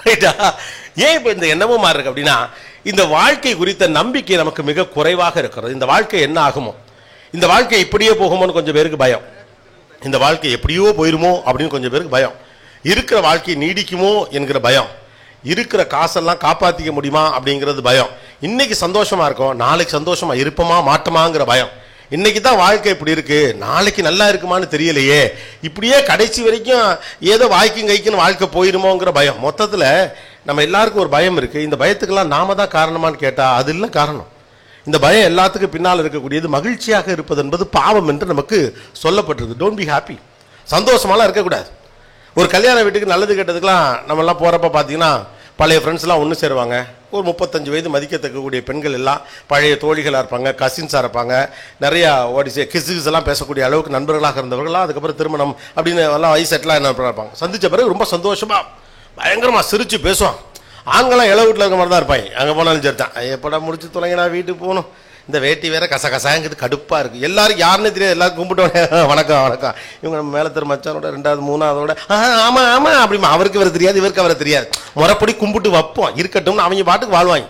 ரைட்டா? ஏன் இப்போ இந்த என்னமோ மாதிரி இருக்கு அப்படின்னா, இந்த வாழ்க்கை குறித்த நம்பிக்கை நமக்கு மிக குறைவாக இருக்கிறது. இந்த வாழ்க்கை என்ன ஆகுமோ, இந்த வாழ்க்கை இப்படியே போகுமோன்னு கொஞ்சம் பேருக்கு பயம், இந்த வாழ்க்கை எப்படியோ போயிருமோ அப்படின்னு கொஞ்சம் பேருக்கு பயம், இருக்கிற வாழ்க்கை நீடிக்குமோ என்கிற பயம், இருக்கிற காசெல்லாம் காப்பாற்றிக்க முடியுமா அப்படிங்கிறது பயம், இன்னைக்கு சந்தோஷமா இருக்கும் நாளைக்கு சந்தோஷமா இருப்போமா மாட்டோமாங்கிற பயம், இன்னைக்கு தான் வாழ்க்கை இப்படி இருக்கு நாளைக்கு நல்லா இருக்குமான்னு தெரியலையே, இப்படியே கடைசி வரைக்கும் ஏதோ வாய்க்கும் கைக்குன்னு வாழ்க்கை போயிருமோங்கிற பயம். மொத்தத்தில் நம்ம எல்லாருக்கும் ஒரு பயம் இருக்கு. இந்த பயத்துக்கெல்லாம் நாம தான் காரணமான்னு கேட்டா அது இல்லை காரணம். இந்த பயம் எல்லாத்துக்கும் பின்னால் இருக்கக்கூடியது மகிழ்ச்சியாக இருப்பது என்பது பாவம் என்று நமக்கு சொல்லப்பட்டிருக்கு. டோன்ட் பி ஹாப்பி, சந்தோஷமாலாம் இருக்கக்கூடாது. ஒரு கல்யாண வீட்டுக்கு நல்லது கெட்டதுக்கெல்லாம் நம்மெல்லாம் போகிறப்ப பார்த்தீங்கன்னா பழைய ஃப்ரெண்ட்ஸ்லாம் ஒன்று சேருவாங்க. ஒரு 35 வயது மதிக்கத்தக்கக்கூடிய பெண்கள் எல்லாம் பழைய தோழிகளாக இருப்பாங்க, கசின்ஸாக இருப்பாங்க, நிறையா கிஸ் எல்லாம் பேசக்கூடிய அளவுக்கு நண்பர்களாக இருந்தவர்களாம். அதுக்கப்புறம் திருமணம் அப்படின்னு எல்லாம் வயசெட்டெலாம் என்ன இருப்பாங்க. சந்தித்த பிறகு ரொம்ப சந்தோஷமாக பயங்கரமாக சிரித்து பேசுவான். ஆண்கள்லாம் இளவு வீட்டில் இருக்க மாதிரி தான் இருப்பாங்க. அங்கே போனாலும் சரி தான், எப்படா முடிச்சு தொலைங்கடா வீட்டுக்கு போகணும், இந்த வேட்டி வேற கசகசாங்கிறது கடுப்பாக இருக்குது. எல்லாரும் யாருன்னு தெரியாது, எல்லாரும் கும்பிட்டு வணக்கம் வணக்கம், இவங்க நம்ம மேலே திரு மச்சானோட 2வது 3வதோட ஆமாம் ஆமாம் அப்படிமா, அவருக்கு வர தெரியாது இவருக்கு அவரை தெரியாது, முறைப்படி கும்பிட்டு வைப்போம் இருக்கட்டும்னு அவங்க பாட்டுக்கு வாழ்வாங்க.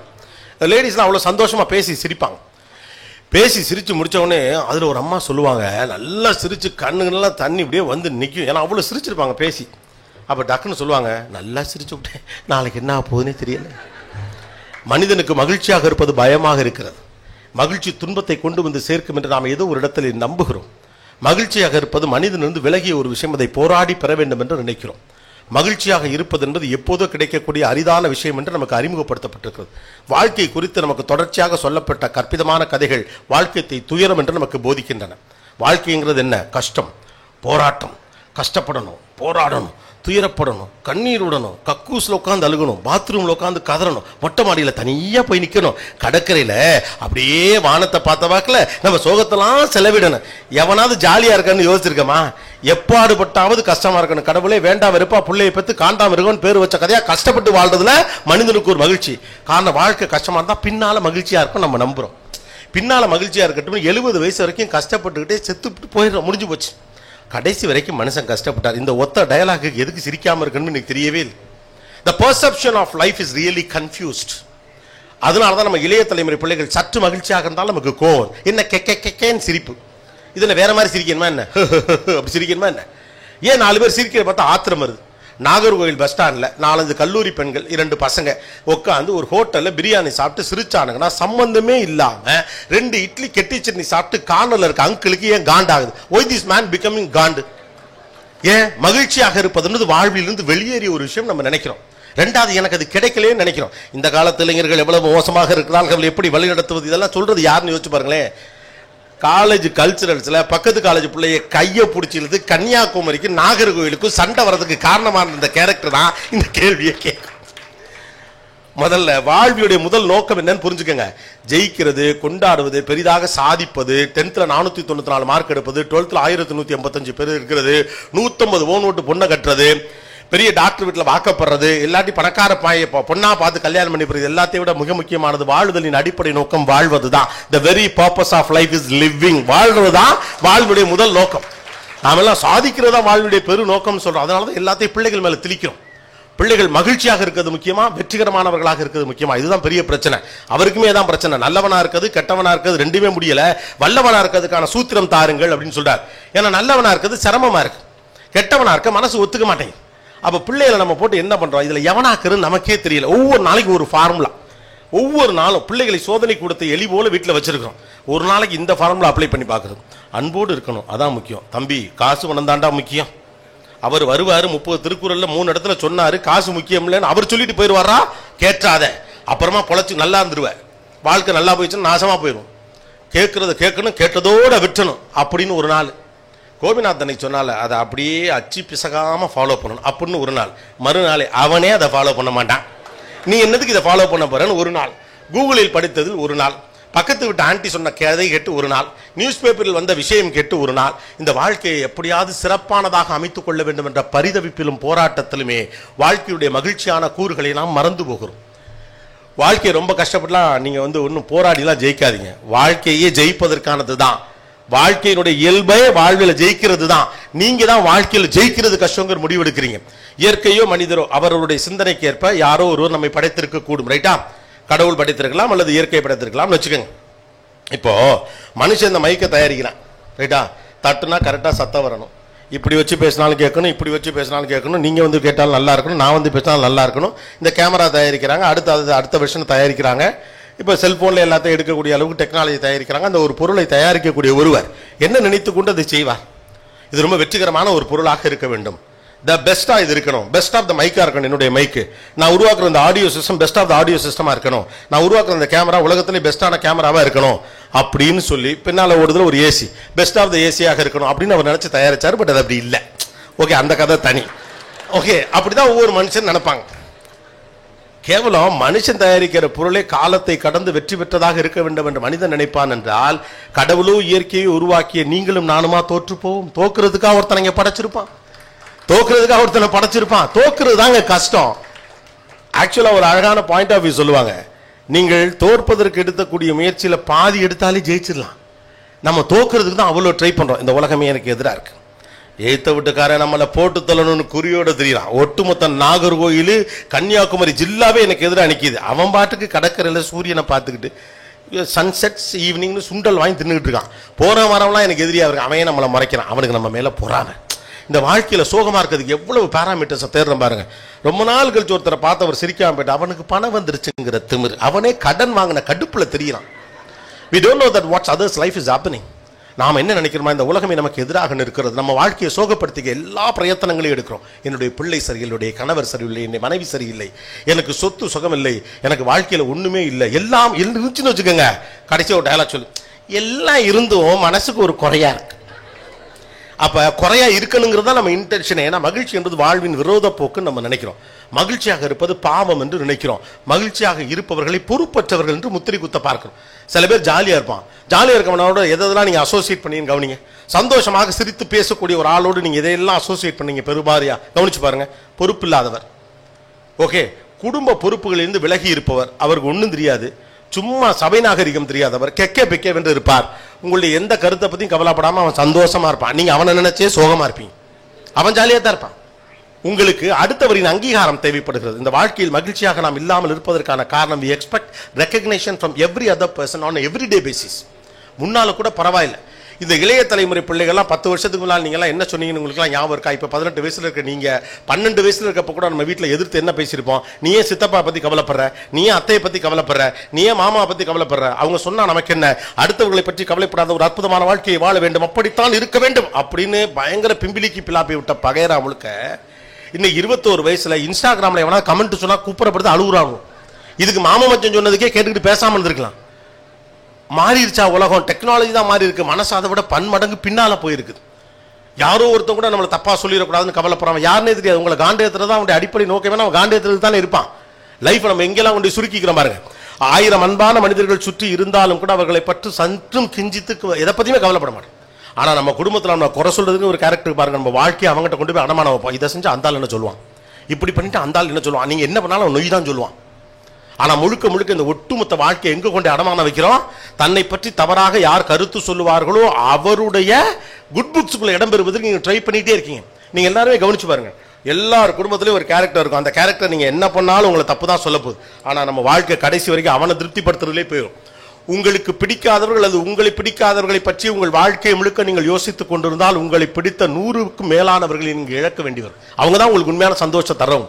லேடிஸ்லாம் அவ்வளோ சந்தோஷமாக பேசி சிரிப்பாங்க. பேசி சிரித்து முடித்தவொடனே அதில் ஒரு அம்மா சொல்லுவாங்க, நல்லா சிரித்து கண்ணுங்கள்லாம் தண்ணி இப்படியே வந்து நிற்கும், ஏன்னா அவ்வளோ சிரிச்சிருப்பாங்க பேசி. அப்போ டக்குன்னு சொல்லுவாங்க, நல்லா சிரிச்சு விட்டேன், நாளைக்கு என்ன போகுதுன்னே தெரியல. மனிதனுக்கு மகிழ்ச்சியாக இருப்பது பயமாக இருக்கிறது. மகிழ்ச்சி துன்பத்தை கொண்டு வந்து சேர்க்கும் என்று நாம் ஏதோ ஒரு இடத்தில் நம்புகிறோம். மகிழ்ச்சியாக இருப்பது மனிதனிலிருந்து விலகிய ஒரு விஷயம், அதை போராடி பெற வேண்டும் என்று நினைக்கிறோம். மகிழ்ச்சியாக இருப்பது என்பது எப்போதோ கிடைக்கக்கூடிய அரிதான விஷயம் என்று நமக்கு அறிமுகப்படுத்தப்பட்டிருக்கிறது. வாழ்க்கை குறித்து நமக்கு தொடர்ச்சியாக சொல்லப்பட்ட கற்பிதமான கதைகள் வாழ்க்கையை துயரம் என்று நமக்கு போதிக்கின்றன. வாழ்க்கைங்கிறது என்ன? கஷ்டம், போராட்டம், கஷ்டப்படணும், போராடணும், துயரப்படணும், கண்ணீர் விடணும், கக்கூஸில் உட்காந்து அழுகணும், பாத்ரூமில் உட்காந்து கதறணும், மொட்டை மாடியில் தனியாக போய் நிற்கணும், கடற்கரையில் அப்படியே வானத்தை பார்த்த வாக்கில் நம்ம சோகத்தெல்லாம் செலவிடணும். எவனாவது ஜாலியாக இருக்கான்னு யோசிச்சிருக்கமா? எப்பாடுபட்டாவது கஷ்டமாக இருக்கணும். கடவுளே வேண்டாம் வெறுப்பா பிள்ளையை பெற்று காண்டாம இருக்கணும்னு பேர் வச்ச கதையாக கஷ்டப்பட்டு வாழ்றதுல மனிதனுக்கு ஒரு மகிழ்ச்சி. காரணம் வாழ்க்கை கஷ்டமாக இருந்தால் பின்னால் மகிழ்ச்சியாக இருக்கும் நம்ம நம்புகிறோம். பின்னால் மகிழ்ச்சியாக இருக்கட்டும். 70 வயசு வரைக்கும் கஷ்டப்பட்டுக்கிட்டே செத்துட்டு போயிடுறோம், முடிஞ்சு போச்சு. கடைசி வரைக்கும் மனுஷன் கஷ்டப்பட்டார். இந்த ஒத்த டயலாக்கு எதுக்கு சிரிக்காம இருக்குன்னு எனக்கு தெரியவே இல்லை. The perception of life is really confused. அதனாலதான் நம்ம இளைய தலைமுறை பிள்ளைகள் சற்று மகிழ்ச்சியாக இருந்தாலும் நமக்கு கோவம், என்ன கெக்கேன்னு சிரிப்பு. இதுல வேற மாதிரி சிரிக்கணுமா என்ன, அப்படி சிரிக்கணுமா என்ன? ஏன் 4 பேர் சிரிக்கிற பார்த்தா ஆத்திரம் வருது. நாகர்கோவில் பஸ் ஸ்டாண்டில் 4-5 கல்லூரி பெண்கள் 2 பசங்க உட்காந்து ஒரு ஹோட்டலில் பிரியாணி சாப்பிட்டு சிரிச்சானுங்கன்னா சம்பந்தமே இல்லாமல் 2 இட்லி கெட்டி சட்னி சாப்பிட்டு கார்னரில் இருக்க அங்கிளுக்கு ஏன் காண்டாகுது? ஒய் திஸ் மேன் பிகமிங் காண்டு? ஏன்? மகிழ்ச்சியாக இருப்பதுன்றது வாழ்விலிருந்து வெளியேறிய ஒரு விஷயம் நம்ம நினைக்கிறோம். ரெண்டாவது, எனக்கு அது கிடைக்கலே நினைக்கிறோம். இந்த காலத்து இளைஞர்கள் எவ்வளவு மோசமாக இருக்கிறார்கள், எப்படி வழி நடத்துவது, இதெல்லாம் சொல்றது யாருன்னு யோசிச்சு பாருங்களேன். காலேஜ் கல்ச்சுரல்ஸ்ல பக்கத்து காலேஜ் பிள்ளைய கையை பிடிச்சிருது கன்னியாகுமரிக்கு நாகர்கோவிலுக்கும் சண்டை வர்றதுக்கு காரணமான இந்த கேரக்டர் தான் இந்த கேள்வியை கேட்கும். முதல்ல வாழ்வியுடைய முதல் நோக்கம் என்னன்னு புரிஞ்சுக்கங்க. ஜெயிக்கிறது, கொண்டாடுவது, பெரிதாக சாதிப்பது, 10th 494 மார்க் எடுப்பது, 12th 1185 பேர் இருக்கிறது, 150 ஓன் ஓட்டு பொண்ணை கட்டுறது, பெரிய டாக்டர் வீட்டில் வாக்கப்படுறது, எல்லாட்டி பணக்கார பொண்ணா பார்த்து கல்யாணம் பண்ணி போறது, எல்லாத்தையும் விட மிக முக்கியமானது வாழ்வதலின் அடிப்படை நோக்கம் வாழ்வது தான். The very purpose of life is living. வாழ்வது தான் வாழ்வுடைய முதல் நோக்கம். நாமெல்லாம் சாதிக்கிறதா வாழ்வுடைய பெரு நோக்கம் சொல்றோம். அதனால தான் எல்லாத்தையும் பிள்ளைகள் மேல திணிக்கிறோம். பிள்ளைகள் மகிழ்ச்சியாக இருக்கிறது முக்கியமா, வெற்றிகரமானவர்களாக இருக்கிறது முக்கியமா? இதுதான் பெரிய பிரச்சனை. அவருக்குமே தான் பிரச்சனை. நல்லவனா இருக்கிறது கெட்டவனா இருக்கிறது ரெண்டுமே முடியல. வல்லவனா இருக்கிறதுக்கான சூத்திரம் தாருங்கள் அப்படின்னு சொல்றாரு. ஏன்னா நல்லவனா இருக்கிறது சிரமமா இருக்கு, கெட்டவனா இருக்க மனசு ஒத்துக்க மாட்டேங்குது. அப்ப பிள்ளைகளை நம்ம போட்டு என்ன பண்றோம்? இதுல எவனாக்குறது நமக்கே தெரியல. ஒவ்வொரு நாளைக்கு ஒரு ஃபார்முலா, ஒவ்வொரு நாளும் பிள்ளைகளை சோதனை கொடுத்த எலி போல வீட்டில் வச்சிருக்கிறோம். ஒரு நாளைக்கு இந்த ஃபார்முலா அப்ளை பண்ணி பார்க்கறது. அன்போடு இருக்கணும், அதான் முக்கியம். தம்பி, காசு பணம் தாண்டா முக்கியம். அவர் வருவாரு, 30 திருக்குறள்ல 3 இடத்துல சொன்னாரு காசு முக்கியம் இல்லைன்னு. அவர் சொல்லிட்டு போயிடுவாரா? கேட்டாத, அப்புறமா பொழைச்சு நல்லா இருந்துருவேன். வாழ்க்கை நல்லா போயிடுச்சுன்னு நாசமா போயிடும். கேட்கறத கேட்கணும், கேட்டதோட விட்டணும் அப்படின்னு ஒரு நாள். கோபிநாத்தனை சொன்னால அதை அப்படியே அச்சு பிசகாம ஃபாலோ பண்ணணும் அப்படின்னு ஒரு நாள். மறுநாள் அவனே அதை ஃபாலோ பண்ண மாட்டான். நீ என்னதுக்கு இதை ஃபாலோ பண்ண போறேன்னு ஒரு நாள். கூகுளில் படித்ததில் ஒரு நாள், பக்கத்து விட்டு ஆண்டி சொன்ன கதை கேட்டு ஒரு நாள், நியூஸ் பேப்பரில் வந்த விஷயம் கேட்டு ஒரு நாள். இந்த வாழ்க்கையை எப்படியாவது சிறப்பானதாக அமைத்துக் கொள்ள வேண்டும் என்ற பரிதவிப்பிலும் போராட்டத்திலுமே வாழ்க்கையுடைய மகிழ்ச்சியான கூறுகளை நாம் மறந்து போகிறோம். வாழ்க்கையை ரொம்ப கஷ்டப்படலாம் நீங்க ஒன்றும் போராடிலாம் ஜெயிக்காதீங்க. வாழ்க்கையே ஜெயிப்பதற்கானது தான். வாழ்க்கையினுடைய இயல்பே வாழ்வில் ஜெயிக்கிறது தான். நீங்க தான் வாழ்க்கையில் ஜெயிக்கிறது கஷ்டங்கிற முடிவு எடுக்கிறீங்க. இயற்கையோ மனிதரோ அவர்களுடைய சிந்தனைக்கு ஏற்ப யாரோ ஒருவர் நம்மை படைத்திருக்க கூடும். ரைட்டா? கடவுள் படைத்திருக்கலாம் அல்லது இயற்கை படைத்திருக்கலாம் வச்சுக்கோங்க. இப்போ மனுஷன் இந்த மைக்கை தயாரிக்கிறான். ரைட்டா? தட்டுனா கரெக்டா சத்தம் வரணும். இப்படி வச்சு பேசினாலும் கேட்கணும், இப்படி வச்சு பேசினாலும் கேட்கணும். நீங்க கேட்டாலும் நல்லா இருக்கணும், நான் பேசினாலும் நல்லா இருக்கணும். இந்த கேமரா தயாரிக்கிறாங்க, அடுத்த வருஷம் தயாரிக்கிறாங்க. இப்போ செல்போன்ல எல்லாத்தையும் எடுக்கக்கூடிய அளவுக்கு டெக்னாலஜி தயாரிக்கிறாங்க. அந்த ஒரு பொருளை தயாரிக்கக்கூடிய ஒருவர் என்ன நினைத்து கொண்டு அதை செய்வார்? இது ரொம்ப வெற்றிகரமான ஒரு பொருளாக இருக்க வேண்டும். த பெஸ்டா இது இருக்கணும், பெஸ்ட் ஆஃப் த மைக்கா இருக்கணும். என்னுடைய மைக்கு நான் உருவாக்குற இந்த audio system best of the audio சிஸ்டமா இருக்கணும். நான் உருவாக்குற இந்த கேமரா உலகத்திலே பெஸ்டான கேமராவா இருக்கணும் அப்படின்னு சொல்லி பின்னால ஓடுதல் ஒரு ஏசி பெஸ்ட் ஆஃப் த ஏசியாக இருக்கணும் அப்படின்னு அவர் நினைச்சு தயாரிச்சாரு. பட் அது அப்படி இல்லை. ஓகே, அந்த கதை தனி. ஓகே, அப்படிதான் ஒவ்வொரு மனுஷன் நினைப்பாங்க. கேவலம் மனுஷன் தயாரிக்கிற பொருளே காலத்தை கடந்து வெற்றி பெற்றதாக இருக்க வேண்டும் என்று மனிதன் நினைப்பான் என்றால், கடவுளோ இயற்கையை உருவாக்கிய நீங்களும் நானுமா தோற்று போவோம். தோக்குறதுக்காக ஒருத்தனை இங்க படைச்சிருப்பான், தோக்குறதுக்காக ஒருத்தனை படைச்சிருப்பான். தோக்குறது தாங்க கஷ்டம். ஆக்சுவலா ஒரு அழகான பாயிண்ட் ஆஃப் வியூ சொல்லுவாங்க. நீங்கள் தோற்பதற்கு எடுக்கக்கூடிய முயற்சியில பாதி எடுத்தாலே ஜெயிச்சிடலாம். நம்ம தோக்குறதுக்கு தான் அவ்வளவு ட்ரை பண்றோம். இந்த உலகமே எனக்கு எதிராக இருக்கு, ஏத்த விட்டுக்காரன் நம்மளை போட்டு தள்ளணும்னு குறியோட தெரியலாம். ஒட்டுமொத்த நாகர்கோயில் கன்னியாகுமரி ஜில்லாவே எனக்கு எதிராக நிற்கிது. அவன் பாட்டுக்கு கடற்கரையில் சூரியனை பார்த்துக்கிட்டு சன்செட்ஸ் ஈவினிங்னு சுண்டல் வாங்கி தின்னுக்கிட்டு இருக்கான். போற வரவெல்லாம் எனக்கு எதிரியா இருக்கு. அவன் நம்மளை மறைக்கிறான். அவனுக்கு நம்ம மேல பொறாம. இந்த வாழ்க்கையில சோகமா இருக்கிறதுக்கு எவ்வளவு பேராமீட்டர்ஸை தேடுறோம் பாருங்க. ரொம்ப நாள் கழிச்சு ஒருத்தரை பார்த்து அவர் சிரிக்காம போயிட்டு அவனுக்கு பணம் வந்துருச்சுங்கிற திமிர். அவனே கடன் வாங்கின கடுப்புல தெரியறான். We don't know that what others life is happening. நாம் என்ன நினைக்கிறோமா? இந்த உலகமே நமக்கு எதிராக இருக்கிறது. நம்ம வாழ்க்கையை சோகப்படுத்திக்க எல்லா பிரயத்தனங்களையும் எடுக்கிறோம். என்னுடைய பிள்ளை சரியில்லை, என்னுடைய கணவர் சரியில்லை, என்னுடைய மனைவி சரியில்லை, எனக்கு சொத்து சுகம் இல்லை, எனக்கு வாழ்க்கையில ஒண்ணுமே இல்லை, எல்லாம் இருந்துச்சுன்னு வச்சுக்கோங்க. கடைசியாக ஒரு டயலாக் சொல்லு, எல்லாம் இருந்தும் மனசுக்கு ஒரு குறையா இருக்கு. அப்ப குறையா இருக்கணுங்கிறதா நம்ம இன்டென்ஷன். ஏன்னா மகிழ்ச்சி என்பது வாழ்வின் விரோத போக்குன்னு நம்ம நினைக்கிறோம். மகிழ்ச்சியாக இருப்பது பாவம் என்று நினைக்கிறோம். மகிழ்ச்சியாக இருப்பவர்களை பொறுப்பற்றவர்கள் என்று முத்திரை குத்த பார்க்கிறோம். சில பேர் ஜாலியா இருப்பான். ஜாலியா இருக்கவனோட எதெல்லாம் நீங்க அசோசியேட் பண்ணீங்கன்னு கவனிங்க. சந்தோஷமாக சிரித்து பேசக்கூடிய ஒரு ஆளோடு நீங்க எதையெல்லாம் அசோசியேட் பண்ணீங்க பெருபாரியா கவனிச்சு பாருங்க. பொறுப்பு இல்லாதவர். ஓகே, குடும்ப பொறுப்புகளிலிருந்து விலகி இருப்பவர், அவருக்கு ஒன்றும் தெரியாது, சும்மா சபை நாகரிகம் தெரியாதவர், கெக்கே பெக்கே வென்று இருப்பார். உங்களுடைய எந்த கருத்தை பத்தியும் கவலைப்படாம அவன் சந்தோஷமா இருப்பான். நீங்க அவனை நினைச்சே சோகமா இருப்பீங்க. அவன் ஜாலியா தான் இருப்பான். உங்களுக்கு அடுத்தவரின் அங்கீகாரம் தேவைப்படுகிறது. இந்த வாழ்க்கையில் மகிழ்ச்சியாக நாம் இல்லாமல் இருப்பதற்கான காரணம் we expect recognition from every other person on a everyday basis. முன்னால கூட பரவாயில்லை, இந்த இளைய தலைமுறை பிள்ளைகள்லாம் 10 வருஷத்துக்கு முன்னால் நீங்கள்லாம் என்ன சொன்னீங்கன்னு உங்களுக்குலாம் ஞாபகம் இருக்கா? இப்போ 18 வயசுல இருக்க நீங்க 12 வயசுல இருக்கப்போ கூட நம்ம வீட்டில் எதிர்த்து என்ன பேசியிருப்போம்? நீ ஏன் சித்தப்பா பத்தி கவலைப்படுற, நீ ஏன் அத்தையை பத்தி கவலைப்படுற, நீ ஏன் மாமா பத்தி கவலைப்படுற, அவங்க சொன்னா நமக்கு என்ன, அடுத்தவர்களை பற்றி கவலைப்படாத ஒரு அற்புதமான வாழ்க்கையை வாழ வேண்டும், அப்படித்தான் இருக்க வேண்டும் அப்படின்னு பயங்கர பிம்பிலிக்கு பிலாப்பி விட்ட பகையரா முழுக்க இன்னைக்கு 21 வயசுல இன்ஸ்டாகிராம்ல எவனா கமெண்ட் சொன்னா கூப்பிடப்படுது அழுகுறாங்க. இதுக்கு மாமா மச்சன் சொன்னதுக்கே கேட்டுக்கிட்டு பேசாம இருந்திருக்கலாம். மாறிடுச்சா உலகம்? டெக்னாலஜி தான் மாறி இருக்கு. மனசு அதை விட பன்மடங்கு பின்னால போயிருக்குது. யாரோ ஒருத்தன் கூட நம்மளை தப்பா சொல்லிடக்கூடாதுன்னு கவலைப்படுறான். யாருன்னே தெரியாது. உங்களை காண்டேத்துறது தான் அவனுடைய அடிப்படை நோக்கமே. அவன் காண்டேத்துறதுக்கு தானே இருப்பான். லைஃப் நம்ம எங்கெல்லாம் கொண்டு சுருக்கிக்கிறோம் பாருங்க. 1000 அன்பான மனிதர்கள் சுற்றி இருந்தாலும் கூட அவர்களை பற்றி சற்றும் கிஞ்சித்து எதை பத்தியுமே கவலைப்பட மாட்டோம். ஆனா நம்ம குடும்பத்தில் நம்ம குறை சொல்றதுக்கு ஒரு கேரக்டர் பாருங்க. நம்ம வாழ்க்கையை அவங்ககிட்ட கொண்டு போய் அடமான வைப்போம். இதை செஞ்சு அந்த ஆள் என்ன சொல்லுவான், இப்படி பண்ணிட்டு அந்த ஆள் என்ன சொல்லுவான், நீங்க என்ன பண்ணாலும் அவன் நொய் தான் சொல்லுவான். ஆனா முழுக்க முழுக்க இந்த ஒட்டுமொத்த வாழ்க்கையை எங்க கொண்டு அடமான வைக்கிறோம்? தன்னை பற்றி தவறாக யார் கருத்து சொல்லுவார்களோ அவருடைய குட் புக்ஸுக்குள்ள இடம் பெறுவதற்கு நீங்க ட்ரை பண்ணிட்டே இருக்கீங்க. நீங்க எல்லாருமே கவனிச்சு பாருங்க. எல்லார் குடும்பத்திலயும் ஒரு கேரக்டர் இருக்கும். அந்த கேரக்டர் நீங்க என்ன பண்ணாலும் உங்களை தப்பு தான் சொல்ல போகுது. ஆனா நம்ம வாழ்க்கை கடைசி வரைக்கும் அவனை திருப்திப்படுத்துறதுலே போயிடும். உங்களுக்கு பிடிக்காதவர்கள் அல்லது உங்களை பிடிக்காதவர்களை பற்றி உங்கள் வாழ்க்கையை முழுக்க நீங்கள் யோசித்துக் கொண்டிருந்தால் உங்களை பிடித்த 100க்கும் மேலானவர்களை நீங்க இழக்க வேண்டியவர். அவங்க தான் உங்களுக்கு உண்மையான சந்தோஷம் தரும்.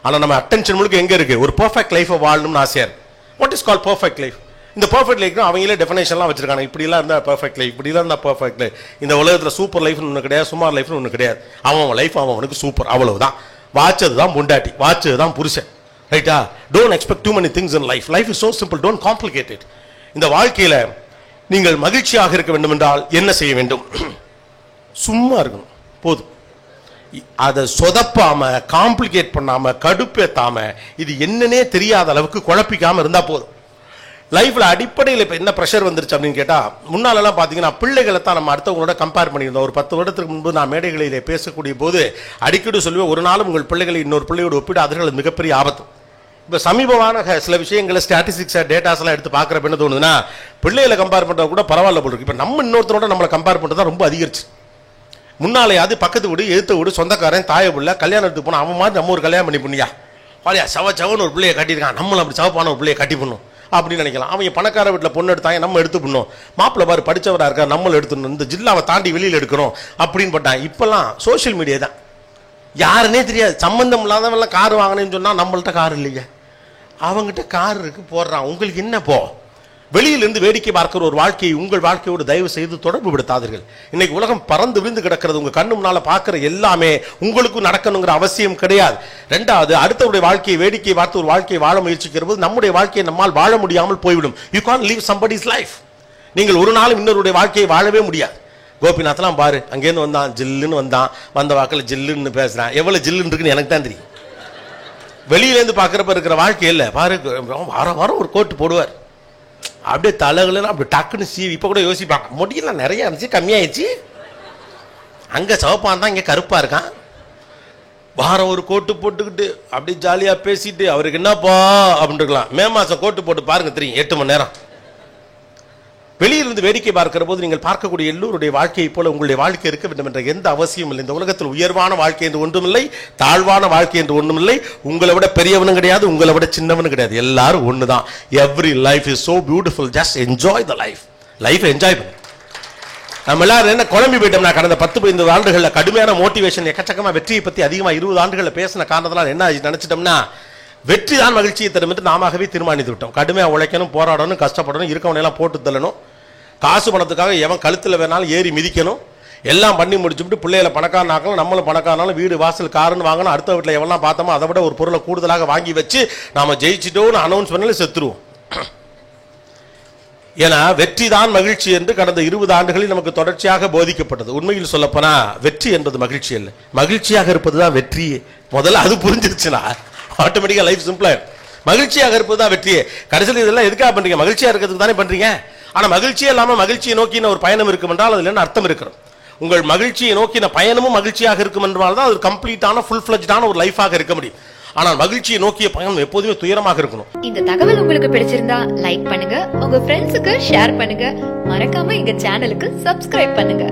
ஆனா நம்ம அட்டென்ஷன் முழுக்க எங்க இருக்கு? ஒரு பெர்ஃபெக்ட் லைஃபை வாழணும்னு ஆசையா இருக்கு. What is call perfect life? இந்த பெர்ஃபெக்ட் லைஃப் அவங்களே டெஃபினேஷன்லாம் வச்சிருக்காங்க. இப்படி எல்லாம் இருந்தா பெர்ஃபெக்ட் லைஃப், இப்படி எல்லாம் இருந்தா பெர்ஃபெக்ட் லைஃப். இந்த உலகத்துல சூப்பர் லைஃப்னு ஒண்ணு கிடையாது, சுமார் லைஃப்னு ஒண்ணு கிடையாது. அவன் லைஃப் அவனுக்கு சூப்பர், அவ்வளவுதான். வாச்சது தான் பொண்டாட்டி, வாச்சது தான் புருஷன். ரைட்டா? Don't expect too many things in life. Life is so simple, don't complicate it. இந்த வாழ்க்கையில நீங்கள் மகிழ்ச்சியாக இருக்க வேண்டும் என்றால் என்ன செய்ய வேண்டும்? சும்மா இருக்கணும் போதும். அதை சொதப்பாம, காம்ப்ளிகேட் பண்ணாம, கடுப்பேத்தாம, இது என்னன்னே தெரியாத அளவுக்கு குழப்பிக்காம இருந்தா போதும். லைஃப்ல அடிப்படையில் இப்ப என்ன ப்ரெஷர் வந்துருச்சு அப்படின்னு கேட்டா, முன்னாலெல்லாம் பாத்தீங்கன்னா பிள்ளைகளை தான் நம்ம அடுத்தவங்களோட கம்பேர் பண்ணியிருந்தோம். ஒரு 10 வருடத்துக்கு முன்பு நான் மேடைகளிலே பேசக்கூடிய போது அடிக்கடி சொல்லுவேன், ஒரு நாளும் உங்கள் பிள்ளைகளை இன்னொரு பிள்ளையோடு ஒப்பிடாதீர்கள், அது மிகப்பெரிய ஆபத்து. இப்போ சமீபமான சில விஷயங்களை ஸ்டாட்டிஸ்டிக்ஸ் டேட்டாஸ் எல்லாம் எடுத்து பார்க்குறப்ப என்ன தோணுதுன்னா, பிள்ளைகளை கம்பேர் பண்ணுறது கூட பரவாயில்ல போல இருக்கு. இப்போ நம்ம இன்னொருத்தரோட நம்மளை கம்பேர் பண்ணுறது தான் ரொம்ப அதிகரிச்சு. முன்னாலேயாவது பக்கத்து வீடு, எழுத்த வீடு, சொந்தக்காரன், தாய பிள்ளை கல்யாணத்துக்கு போனால் அவன் மாதிரி நம்ம ஒரு கல்யாணம் பண்ணி பண்ணியா, வாலியா சவன்னு ஒரு பிள்ளையை கட்டியிருக்கான், நம்மளும் அப்படி சவப்பான ஒரு பிள்ளையை கட்டி பண்ணும் அப்படின்னு நினைக்கலாம். அவங்க பணக்கார வீட்டில் பொண்ணு எடுத்தாங்க, நம்ம எடுத்து பண்ணோம். மாப்பிள்ளை பாரு படித்தவராக இருக்கா, நம்மளும் எடுத்துடணும், இந்த ஜில்லாவை தாண்டி வெளியில் எடுக்கிறோம் அப்படின்னு பட்டான். இப்போல்லாம் சோஷியல் மீடியா தான். யாருன்னே தெரியாது, சம்பந்தம் இல்லாதவெல்லாம் கார் வாங்கினேன்னு சொன்னால் நம்மள்ட்ட கார் இல்லைங்க, அவங்ககிட்ட கார் இருக்கு போடுறான். உங்களுக்கு என்ன போ? வெளியிலிருந்து வேடிக்கை பார்க்கிற ஒரு வாழ்க்கையை உங்கள் வாழ்க்கையோடு தயவு செய்து தொடர்பு படுத்தாதீர்கள். இன்னைக்கு உலகம் பறந்து விழுந்து கிடக்கிறது. உங்க கண்ணு முன்னால பார்க்கிற எல்லாமே உங்களுக்கும் நடக்கணுங்கிற அவசியம் கிடையாது. ரெண்டாவது, அடுத்தவருடைய வாழ்க்கையை வேடிக்கை பார்த்து ஒரு வாழ்க்கையை வாழ முயற்சிக்கிற போது நம்முடைய வாழ்க்கையை நம்மால் வாழ முடியாமல் போய்விடும். You can't leave somebody's life. நீங்கள் ஒரு நாளும் இன்னொருடைய வாழ்க்கையை வாழவே முடியாது. கோபிநாத்லாம் பாரு, அங்கேருந்து வந்தான், ஜில்லுன்னு வந்தான், வந்த வாக்கில் ஜில்லுன்னு பேசுறான். எவ்வளவு ஜில்லுன்னு இருக்குன்னு எனக்கு தான் தெரியும். வெளியிலேருந்து பார்க்குறப்ப இருக்கிற வாழ்க்கை இல்லை பாரு. வாரம் ஒரு கோட்டு போடுவார், அப்படியே தலைகளும் அப்படி டக்குன்னு சீவி. இப்போ கூட யோசிப்பாங்க, முடியலாம் நிறைய இருந்துச்சு, கம்மியாயிடுச்சு, அங்கே சவப்பான் தான் இங்கே கருப்பாக இருக்கான். வாரம் ஒரு கோட்டு போட்டுக்கிட்டு அப்படி ஜாலியாக பேசிட்டு அவருக்கு என்னப்பா அப்படின்னு இருக்கலாம். மே மாதம் கோட்டு போட்டு பாருங்க தெரியும், 8 மணி நேரம். வெளியிலிருந்து வேடிக்கை பார்க்கிற போது நீங்கள் பார்க்கக்கூடிய எல்லோருடைய வாழ்க்கையை போல உங்களுடைய வாழ்க்கை இருக்க வேண்டும் என்ற எந்த அவசியம் இல்லை. இந்த உலகத்தில் உயர்வான வாழ்க்கை என்று ஒன்றுமில்லை, தாழ்வான வாழ்க்கை என்று ஒன்றுமில்லை. உங்களை விட பெரியவனும் கிடையாது, உங்களை விட சின்னவனும் கிடையாது, எல்லாரும் ஒண்ணுதான். Every life is so beautiful, just enjoy the life. Life enjoy பண்ணு. நம்ம எல்லாரும் என்ன குழம்பி போயிட்டோம்னா, கடந்த 10-15 ஆண்டுகளில் கடுமையான மோட்டிவேஷன், எக்கச்சக்கமா வெற்றியை பத்தி அதிகமா 20 ஆண்டுகளில் பேசின காரணத்தினால் என்ன நினைச்சிட்டோம்னா, வெற்றி தான் மகிழ்ச்சியை தரும் என்று நாமவே தீர்மானித்து விட்டோம். கடுமையாக உழைக்கணும், போராடணும், கஷ்டப்படணும், இருக்கவனையெல்லாம் போட்டு தள்ளணும், காசு பணத்துக்காக எவன் கழுத்தில் வேணாலும் ஏறி மிதிக்கணும், எல்லாம் பண்ணி முடிச்சுட்டு பிள்ளைகளை பணக்காரனாக்கணும், நம்மளும் பணக்காரனாலும் வீடு வாசல் காருன்னு வாங்கணும், அடுத்த வீட்டில் எவெல்லாம் பார்த்தோமோ அதை விட ஒரு பொருளை கூடுதலாக வாங்கி வச்சு நாம ஜெயிச்சிட்டோன்னு அனௌன்ஸ் பண்ணாலும் செத்துருவோம். ஏன்னா வெற்றி தான் மகிழ்ச்சி என்று கடந்த 20 ஆண்டுகளில் நமக்கு தொடர்ச்சியாக போதிக்கப்பட்டது. உண்மையில் சொல்லப்போனா வெற்றி என்பது மகிழ்ச்சி இல்லை, மகிழ்ச்சியாக இருப்பதுதான் வெற்றி. முதல்ல அது புரிஞ்சிருச்சுன்னா ஆட்டோமேட்டிக்கா லைஃப் சிம்பிளா. மகிழ்ச்சியாக இருப்பது தான் வெற்றியே. கடைசியில் இதெல்லாம் எதுக்காக பண்றீங்க? மகிழ்ச்சியா இருக்கிறதுக்கு தானே பண்றீங்க. ஆனா மகிழ்ச்சியே இல்லாம மகிழ்ச்சியை நோக்கின ஒரு பயணம் இருக்கும் என்றால் அதுல என்ன அர்த்தம் இருக்கிறது? உங்கள் மகிழ்ச்சியை நோக்கின பயணமும் மகிழ்ச்சியாக இருக்கும் என்றால் தான் அது கம்ப்ளீட்டான ஃபுல் ஃபிளெஜ்டான ஒரு லைஃபாக இருக்க முடியும். ஆனால் மகிழ்ச்சியை நோக்கிய பயணம் எப்போதுமே துயரமாக இருக்கணும். இந்த தகவல் உங்களுக்கு பிடிச்சிருந்தா லைக் பண்ணுங்க, உங்க ஃப்ரெண்ட்ஸுக்கு ஷேர் பண்ணுங்க, மறக்காம எங்க சேனலுக்கு சப்ஸ்கிரைப் பண்ணுங்க.